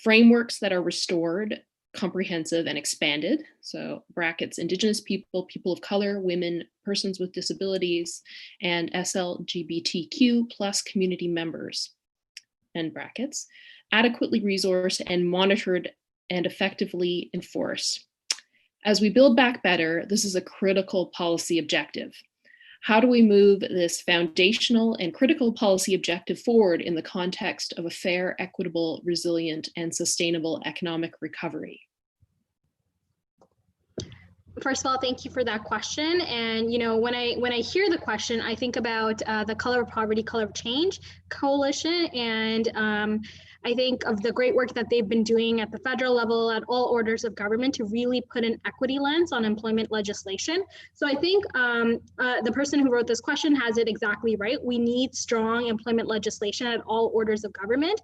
Frameworks that are restored, comprehensive, and expanded, so brackets, Indigenous people, people of color, women, persons with disabilities, and SLGBTQ plus community members, end brackets, adequately resourced and monitored and effectively enforced. As we build back better, this is a critical policy objective. How do we move this foundational and critical policy objective forward in the context of a fair, equitable, resilient, and sustainable economic recovery? First of all, thank you for that question. And when I hear the question, I think about the Color of Poverty, Color of Change Coalition, and I think of the great work that they've been doing at the federal level, at all orders of government, to really put an equity lens on employment legislation. So I think the person who wrote this question has it exactly right. We need strong employment legislation at all orders of government.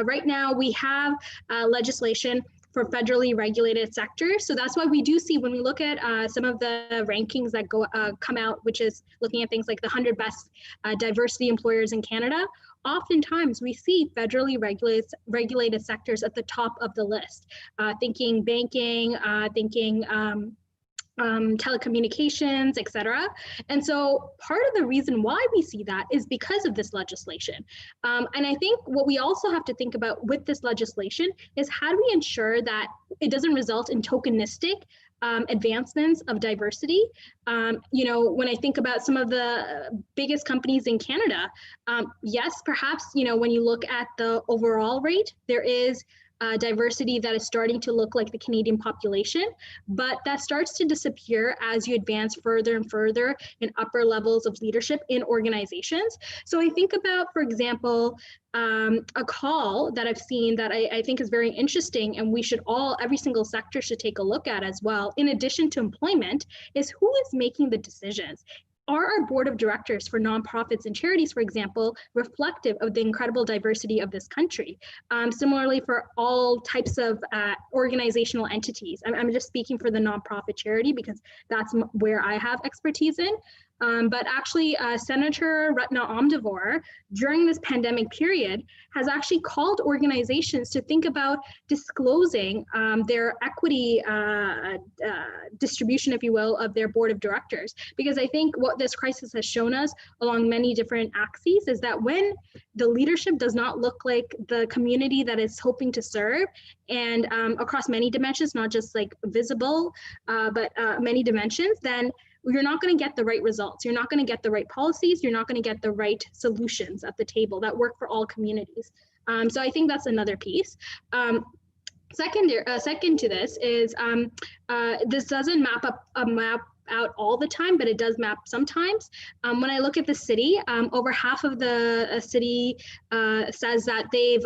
Right now, we have legislation for federally regulated sectors. So that's why we do see, when we look at some of the rankings that come out, which is looking at things like the 100 best diversity employers in Canada, oftentimes we see federally regulated sectors at the top of the list, thinking banking, thinking telecommunications, etc. And so part of the reason why we see that is because of this legislation. And I think what we also have to think about with this legislation is, how do we ensure that it doesn't result in tokenistic advancements of diversity? When I think about some of the biggest companies in Canada, yes, perhaps, when you look at the overall rate, there is diversity that is starting to look like the Canadian population, but that starts to disappear as you advance further and further in upper levels of leadership in organizations. So I think about, for example, a call that I've seen that I think is very interesting, and we should every single sector should take a look at as well, in addition to employment, is who is making the decisions. Are our board of directors for nonprofits and charities, for example, reflective of the incredible diversity of this country? Similarly, for all types of organizational entities, I'm just speaking for the nonprofit charity because that's where I have expertise in. But actually, Senator Ratna Amdavor, during this pandemic period, has actually called organizations to think about disclosing their equity distribution, if you will, of their board of directors. Because I think what this crisis has shown us along many different axes is that when the leadership does not look like the community that it's hoping to serve, and across many dimensions, not just like visible, but many dimensions, then you're not going to get the right results. You're not going to get the right policies. You're not going to get the right solutions at the table that work for all communities. So I think that's another piece. Second to this is this doesn't map out all the time, but it does map sometimes. When I look at the city, over half of the city says that they've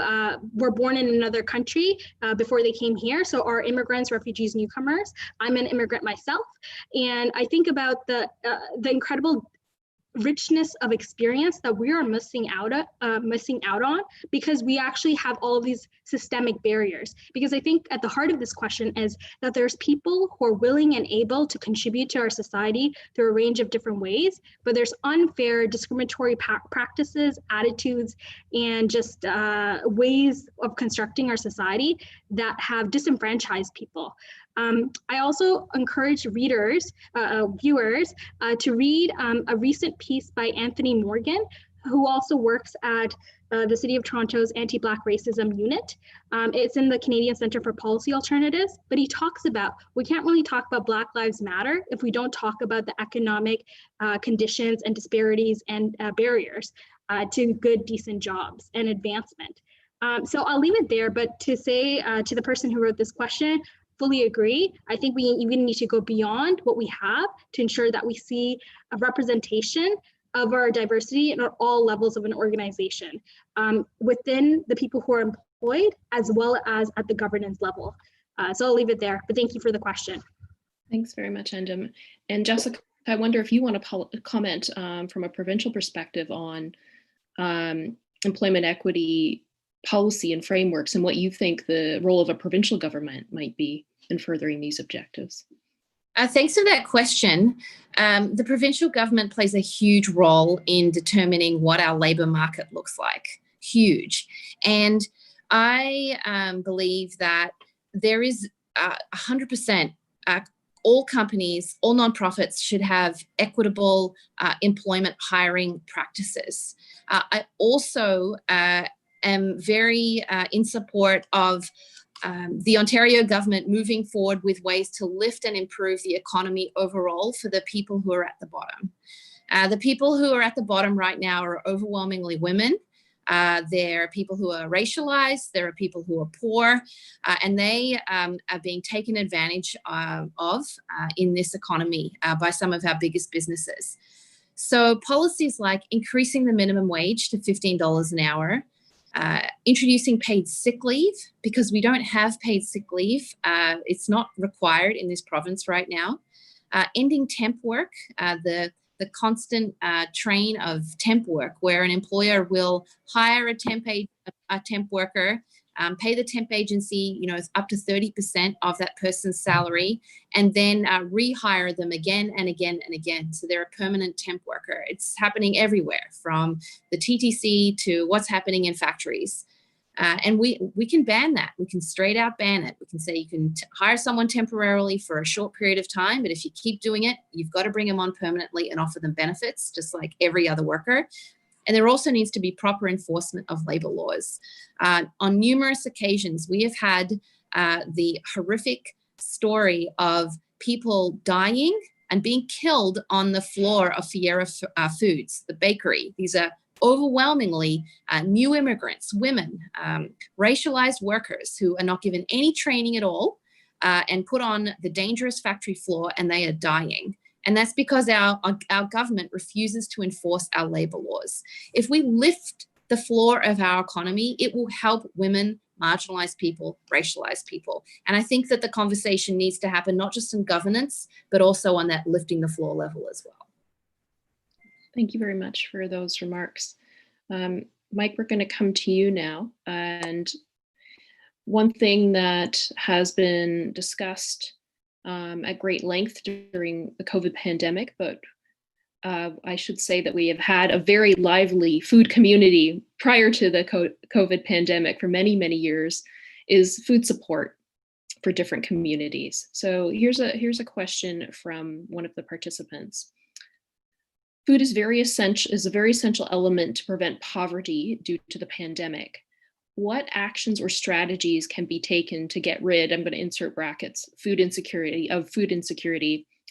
were born in another country before they came here. So are immigrants, refugees, newcomers. I'm an immigrant myself, and I think about the incredible richness of experience that we are missing out on because we actually have all of these systemic barriers. Because I think at the heart of this question is that there's people who are willing and able to contribute to our society through a range of different ways, but there's unfair, discriminatory practices, attitudes, and just ways of constructing our society that have disenfranchised people. I also encourage readers, viewers, to read a recent piece by Anthony Morgan, who also works at the City of Toronto's Anti-Black Racism Unit. It's in the Canadian Centre for Policy Alternatives, but he talks about, we can't really talk about Black Lives Matter if we don't talk about the economic conditions and disparities and barriers to good, decent jobs and advancement. So I'll leave it there, but to say to the person who wrote this question, fully agree. I think we even need to go beyond what we have to ensure that we see a representation of our diversity at all levels of an organization, within the people who are employed, as well as at the governance level. So I'll leave it there, but thank you for the question. Thanks very much, Anjum. And Jessica, I wonder if you want to comment from a provincial perspective on employment equity policy and frameworks and what you think the role of a provincial government might be in furthering these objectives. Thanks for that question. The provincial government plays a huge role in determining what our labour market looks like. Huge. And I believe that there is 100%, all companies, all nonprofits should have equitable employment hiring practices. I also am very in support of the Ontario government moving forward with ways to lift and improve the economy overall for the people who are at the bottom. The people who are at the bottom right now are overwhelmingly women. There are people who are racialized, there are people who are poor, and they are being taken advantage of in this economy by some of our biggest businesses. So policies like increasing the minimum wage to $15 an hour, introducing paid sick leave, because we don't have paid sick leave. It's not required in this province right now. Ending temp work, the constant train of temp work, where an employer will hire a temp worker, pay the temp agency, up to 30% of that person's salary, and then rehire them again and again and again. So they're a permanent temp worker. It's happening everywhere, from the TTC to what's happening in factories. And we can ban that. We can straight out ban it. We can say you can hire someone temporarily for a short period of time, but if you keep doing it, you've got to bring them on permanently and offer them benefits, just like every other worker. And there also needs to be proper enforcement of labour laws. On numerous occasions, we have had the horrific story of people dying and being killed on the floor of Fiera Foods, the bakery. These are overwhelmingly new immigrants, women, racialized workers who are not given any training at all and put on the dangerous factory floor, and they are dying. And that's because our government refuses to enforce our labour laws. If we lift the floor of our economy, it will help women, marginalised people, racialised people. And I think that the conversation needs to happen not just in governance, but also on that lifting the floor level as well. Thank you very much for those remarks. Mike, we're going to come to you now. And one thing that has been discussed at great length during the COVID pandemic, but I should say that we have had a very lively food community prior to the COVID pandemic for many, many years, is food support for different communities. So here's a question from one of the participants. Food is a very essential element to prevent poverty due to the pandemic. What actions or strategies can be taken to get rid, I'm going to insert brackets, food insecurity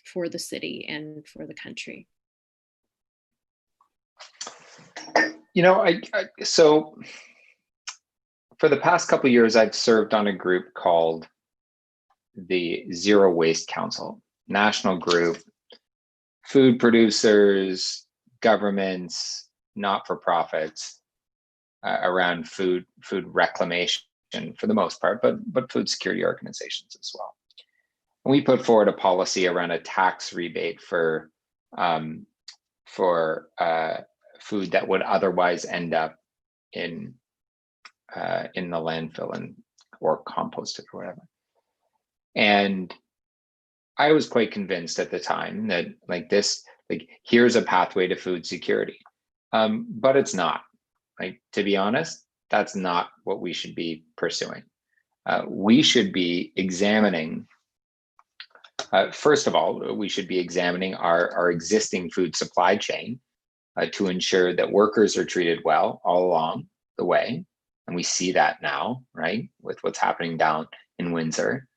for the city and for the country? So for the past couple of years, I've served on a group called the Zero Waste Council, national group, food producers, governments, not-for-profits around food reclamation for the most part, but food security organizations as well. And we put forward a policy around a tax rebate for food that would otherwise end up in the landfill or composted or whatever. And I was quite convinced at the time that here's a pathway to food security, but it's not. To be honest, that's not what we should be pursuing. We should be examining. First of all, we should be examining our existing food supply chain to ensure that workers are treated well all along the way. And we see that now, right, with what's happening down in Windsor.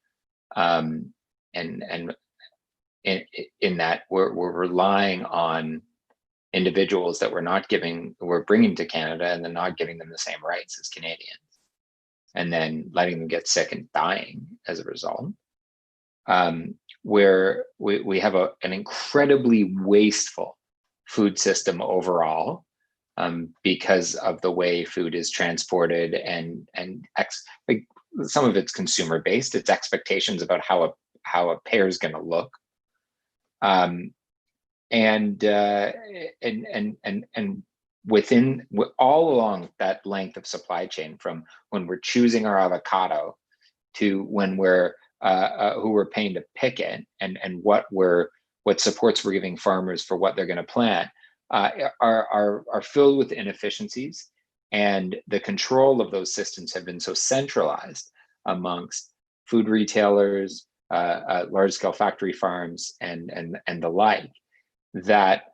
And in that we're relying on individuals that we're bringing to Canada and then not giving them the same rights as Canadians, and then letting them get sick and dying as a result. Where we have an incredibly wasteful food system overall, because of the way food is transported and some of it's consumer based. It's expectations about how a pear is going to look, and within all along that length of supply chain, from when we're choosing our avocado to when we're who we're paying to pick it, and what supports we're giving farmers for what they're going to plant, are filled with inefficiencies, and the control of those systems have been so centralized amongst food retailers, large-scale factory farms, and the like, that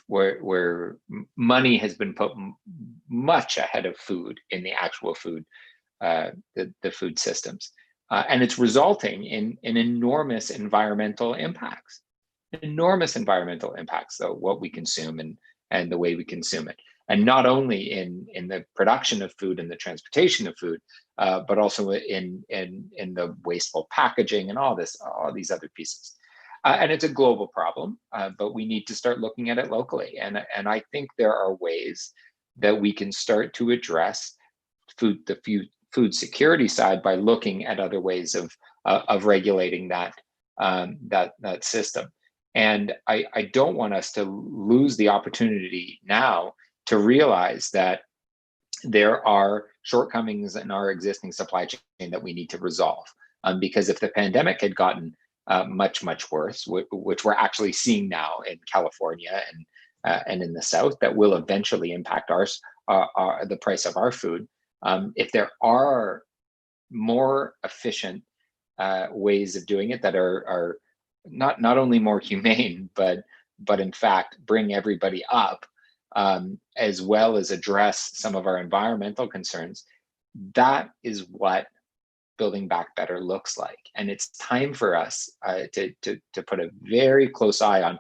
where money has been put much ahead of food in the actual food, the food systems. And it's resulting in enormous environmental impacts. Enormous environmental impacts, though, what we consume and the way we consume it. And not only in the production of food and the transportation of food, but also in the wasteful packaging and all these other pieces. And it's a global problem, but we need to start looking at it locally. And I think there are ways that we can start to address the food security side by looking at other ways of regulating that system. And I don't want us to lose the opportunity now to realize that there are shortcomings in our existing supply chain that we need to resolve. Because if the pandemic had gotten much worse, which we're actually seeing now in California and in the South, that will eventually impact the price of our food. If there are more efficient ways of doing it that are not only more humane, but in fact bring everybody up, as well as address some of our environmental concerns, that is what building back better looks like. And it's time for us to put a very close eye on.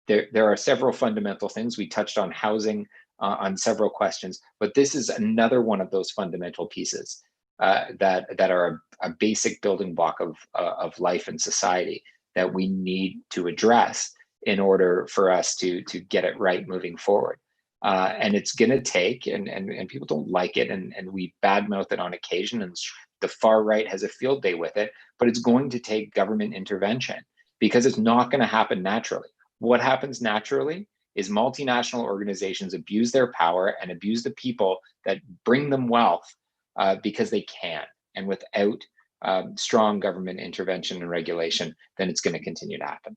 There are several fundamental things. We touched on housing on several questions, but this is another one of those fundamental pieces that are a basic building block of life and society that we need to address in order for us to get it right moving forward. And it's going to take, and people don't like it, and we badmouth it on occasion, and the far right has a field day with it, but it's going to take government intervention, because it's not going to happen naturally. What happens naturally is multinational organizations abuse their power and abuse the people that bring them wealth because they can. And without strong government intervention and regulation, then it's going to continue to happen.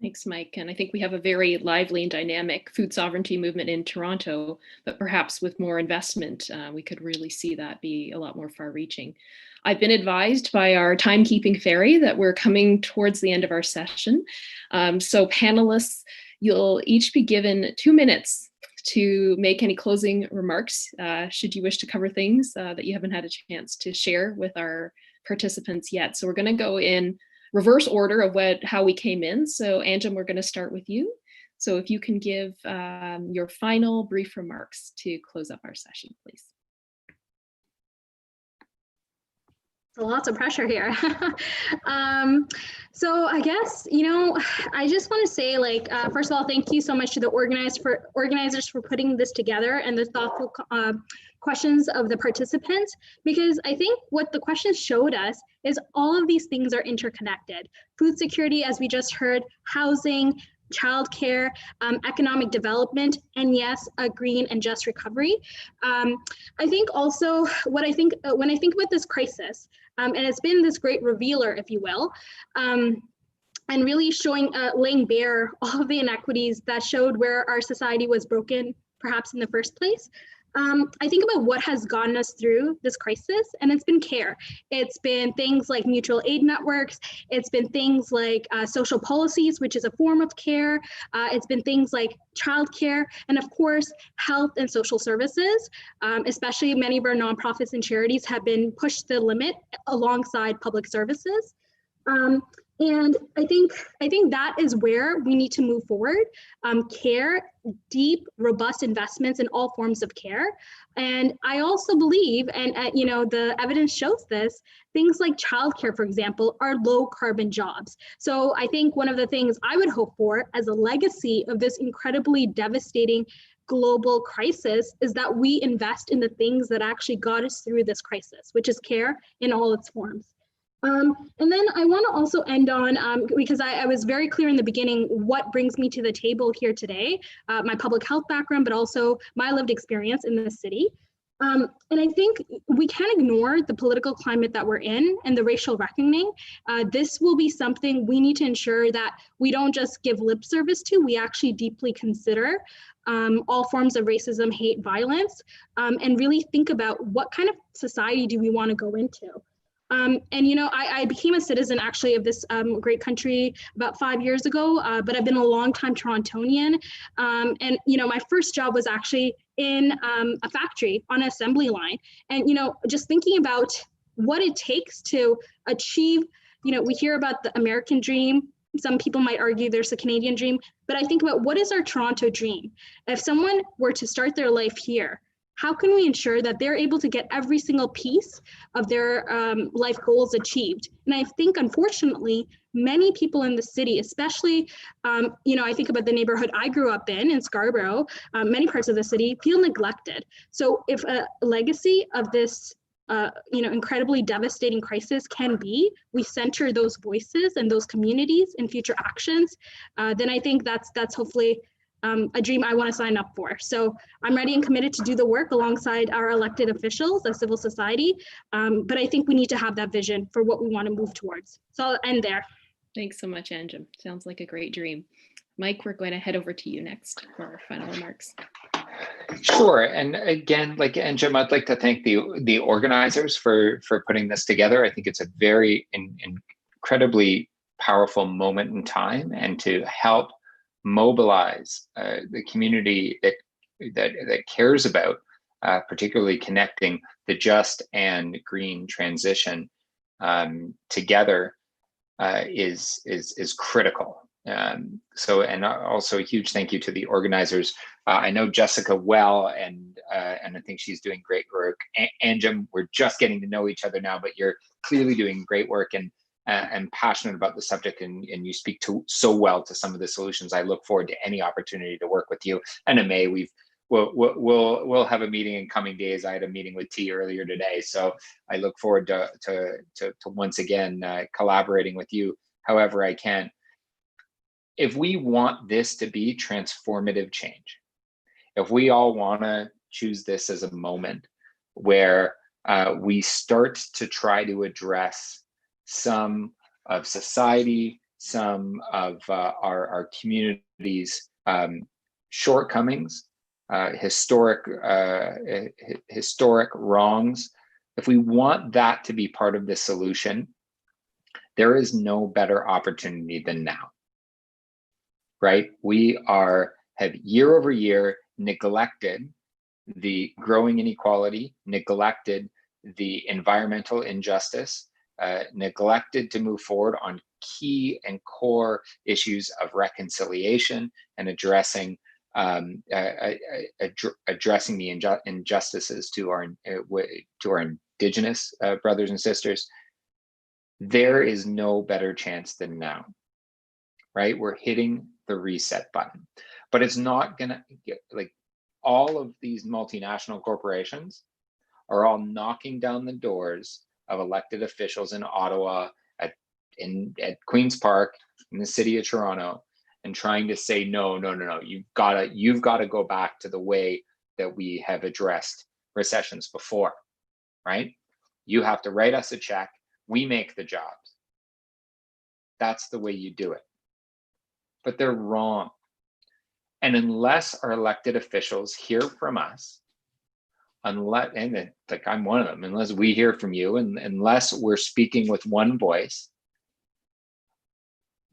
Thanks, Mike. And I think we have a very lively and dynamic food sovereignty movement in Toronto, but perhaps with more investment, we could really see that be a lot more far-reaching. I've been advised by our timekeeping fairy that we're coming towards the end of our session. So panelists, you'll each be given 2 minutes to make any closing remarks, should you wish to cover things that you haven't had a chance to share with our participants yet. So we're going to go in reverse order of how we came in. So Anjum, we're going to start with you. So if you can give your final brief remarks to close up our session, please. So lots of pressure here. So I guess, I just want to say, like, first of all, thank you so much to the organizers for putting this together and the thoughtful questions of the participants, because I think what the questions showed us is all of these things are interconnected. Food security, as we just heard, housing, childcare, economic development, and yes, a green and just recovery. I think also when I think about this crisis, and it's been this great revealer, if you will, and really laying bare all of the inequities that showed where our society was broken, perhaps in the first place. I think about what has gotten us through this crisis, and it's been care. It's been things like mutual aid networks. It's been things like social policies, which is a form of care. It's been things like childcare, and of course, health and social services. Especially many of our nonprofits and charities have been pushed to the limit alongside public services. And I think that is where we need to move forward. Care, deep, robust investments in all forms of care. And I also believe, and the evidence shows this, things like childcare, for example, are low carbon jobs. So I think one of the things I would hope for as a legacy of this incredibly devastating global crisis is that we invest in the things that actually got us through this crisis, which is care in all its forms. And then I want to also end on, because I was very clear in the beginning what brings me to the table here today, my public health background, but also my lived experience in the city. And I think we can't ignore the political climate that we're in and the racial reckoning. This will be something we need to ensure that we don't just give lip service to, we actually deeply consider all forms of racism, hate, violence, and really think about what kind of society do we want to go into. I became a citizen actually of this great country about 5 years ago, but I've been a long-time Torontonian. And my first job was actually in a factory on an assembly line. And, just thinking about what it takes to achieve, we hear about the American dream. Some people might argue there's a Canadian dream, but I think about what is our Toronto dream? If someone were to start their life here, how can we ensure that they're able to get every single piece of their life goals achieved? And I think, unfortunately, many people in the city, especially, I think about the neighborhood I grew up in Scarborough, many parts of the city feel neglected. So if a legacy of this, incredibly devastating crisis can be, we center those voices and those communities in future actions, then I think that's hopefully a dream I want to sign up for. So I'm ready and committed to do the work alongside our elected officials as civil society. But I think we need to have that vision for what we want to move towards. So I'll end there. Thanks so much, Anjum. Sounds like a great dream. Mike, we're going to head over to you next for our final remarks. Sure. And again, like Anjum, I'd like to thank the organizers for putting this together. I think it's a very incredibly powerful moment in time, and to help mobilize the community that cares about particularly connecting the just and green transition together is critical. So, and also a huge thank you to the organizers. I know Jessica well, and I think she's doing great work. Anjum, we're just getting to know each other now, but you're clearly doing great work and passionate about the subject, and you speak so well to some of the solutions. I look forward to any opportunity to work with you. And Emmay, we'll have a meeting in coming days. I had a meeting with T earlier today, so I look forward to once again collaborating with you however I can. If we want this to be transformative change, if we all want to choose this as a moment where we start to try to address some of society, some of our community's shortcomings, historic wrongs, if we want that to be part of the solution, there is no better opportunity than now, right? We have year over year neglected the growing inequality, neglected the environmental injustice, neglected to move forward on key and core issues of reconciliation and addressing the injustices to our Indigenous brothers and sisters. There is no better chance than now, right? We're hitting the reset button, but it's not gonna get, like, all of these multinational corporations are all knocking down the doors of elected officials in Ottawa, at Queen's Park, in the city of Toronto, and trying to say, no, you've gotta go back to the way that we have addressed recessions before, right? You have to write us a check, we make the jobs. That's the way you do it. But they're wrong. And unless our elected officials hear from us, like I'm one of them, unless we hear from you, and unless we're speaking with one voice,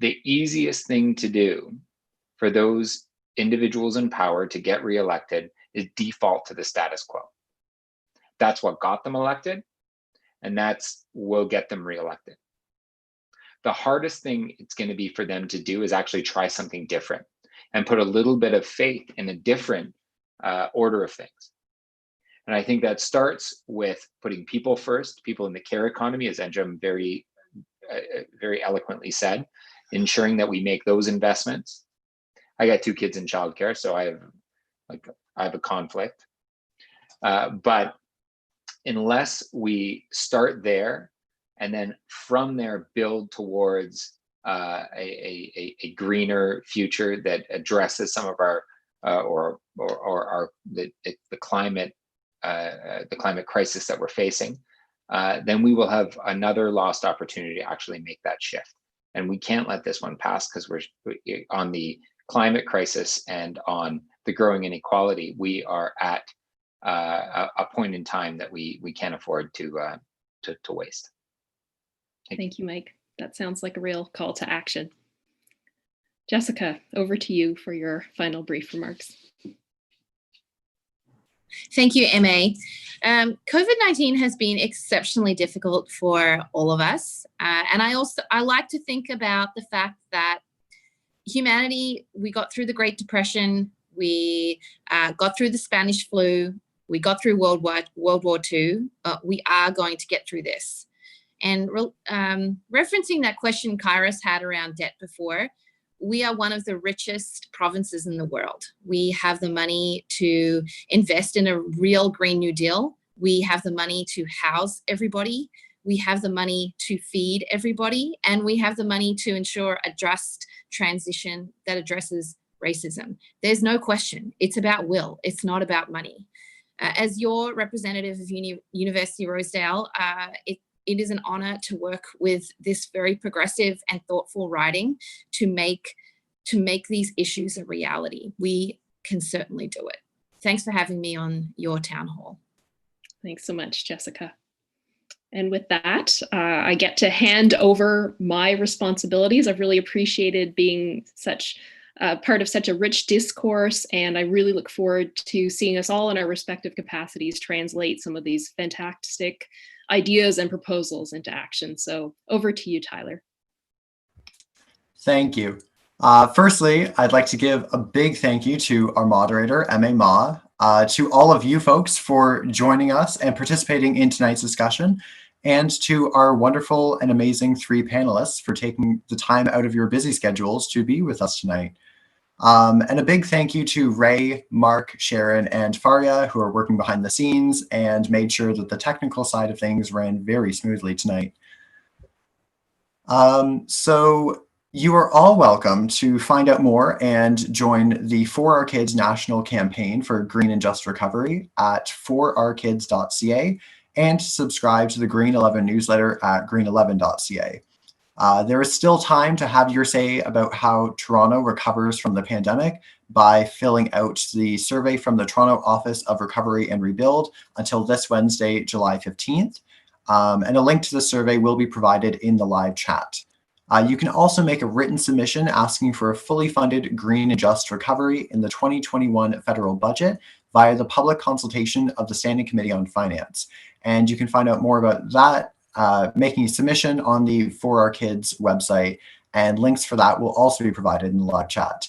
the easiest thing to do for those individuals in power to get reelected is default to the status quo. That's what got them elected, and that's will get them reelected. The hardest thing it's going to be for them to do is actually try something different and put a little bit of faith in a different order of things. And I think that starts with putting people first, people in the care economy, as Anjum very eloquently said, ensuring that we make those investments. I got 2 kids in childcare, so I have a conflict. But unless we start there and then from there build towards a greener future that addresses some of our the climate crisis that we're facing, then we will have another lost opportunity to actually make that shift. And we can't let this one pass, because we're on the climate crisis and on the growing inequality. We are at a point in time that we can't afford to waste. Thank you, Mike. That sounds like a real call to action. Jessica, over to you for your final brief remarks. Thank you, Emmay. COVID-19 has been exceptionally difficult for all of us. And I like to think about the fact that humanity, we got through the Great Depression, we got through the Spanish flu, we got through World War II. We are going to get through this. And referencing that question Kairos had around debt before, we are one of the richest provinces in the world. We have the money to invest in a real Green New Deal. We have the money to house everybody. We have the money to feed everybody. And we have the money to ensure a just transition that addresses racism. There's no question. It's about will. It's not about money. As your representative of University-Rosedale, it is an honor to work with this very progressive and thoughtful riding to make these issues a reality. We can certainly do it. Thanks for having me on your town hall. Thanks so much, Jessica. And with that, I get to hand over my responsibilities. I've really appreciated being such part of such a rich discourse, and I really look forward to seeing us all in our respective capacities translate some of these fantastic ideas and proposals into action. So over to you, Tyler. Thank you. Firstly, I'd like to give a big thank you to our moderator, Emmay Mah, to all of you folks for joining us and participating in tonight's discussion, and to our wonderful and amazing 3 panelists for taking the time out of your busy schedules to be with us tonight. And a big thank you to Ray, Mark, Sharon, and Faria, who are working behind the scenes and made sure that the technical side of things ran very smoothly tonight. So you are all welcome to find out more and join the For Our Kids national campaign for green and just recovery at forourkids.ca, and subscribe to the Green 11 newsletter at green11.ca. There is still time to have your say about how Toronto recovers from the pandemic by filling out the survey from the Toronto Office of Recovery and Rebuild until this Wednesday, July 15th. And a link to the survey will be provided in the live chat. You can also make a written submission asking for a fully funded green and just recovery in the 2021 federal budget via the public consultation of the Standing Committee on Finance. And you can find out more about that making a submission on the For Our Kids website, and links for that will also be provided in the live chat.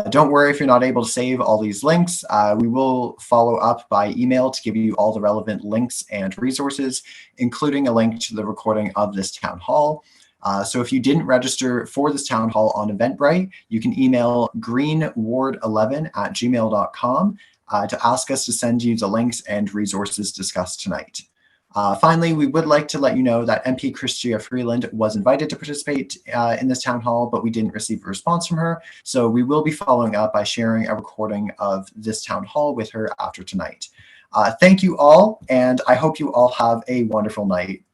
Don't worry if you're not able to save all these links. We will follow up by email to give you all the relevant links and resources, including a link to the recording of this town hall. So if you didn't register for this town hall on Eventbrite, you can email greenward11@gmail.com to ask us to send you the links and resources discussed tonight. Finally, we would like to let you know that MP Chrystia Freeland was invited to participate in this town hall, but we didn't receive a response from her. So we will be following up by sharing a recording of this town hall with her after tonight. Thank you all, and I hope you all have a wonderful night.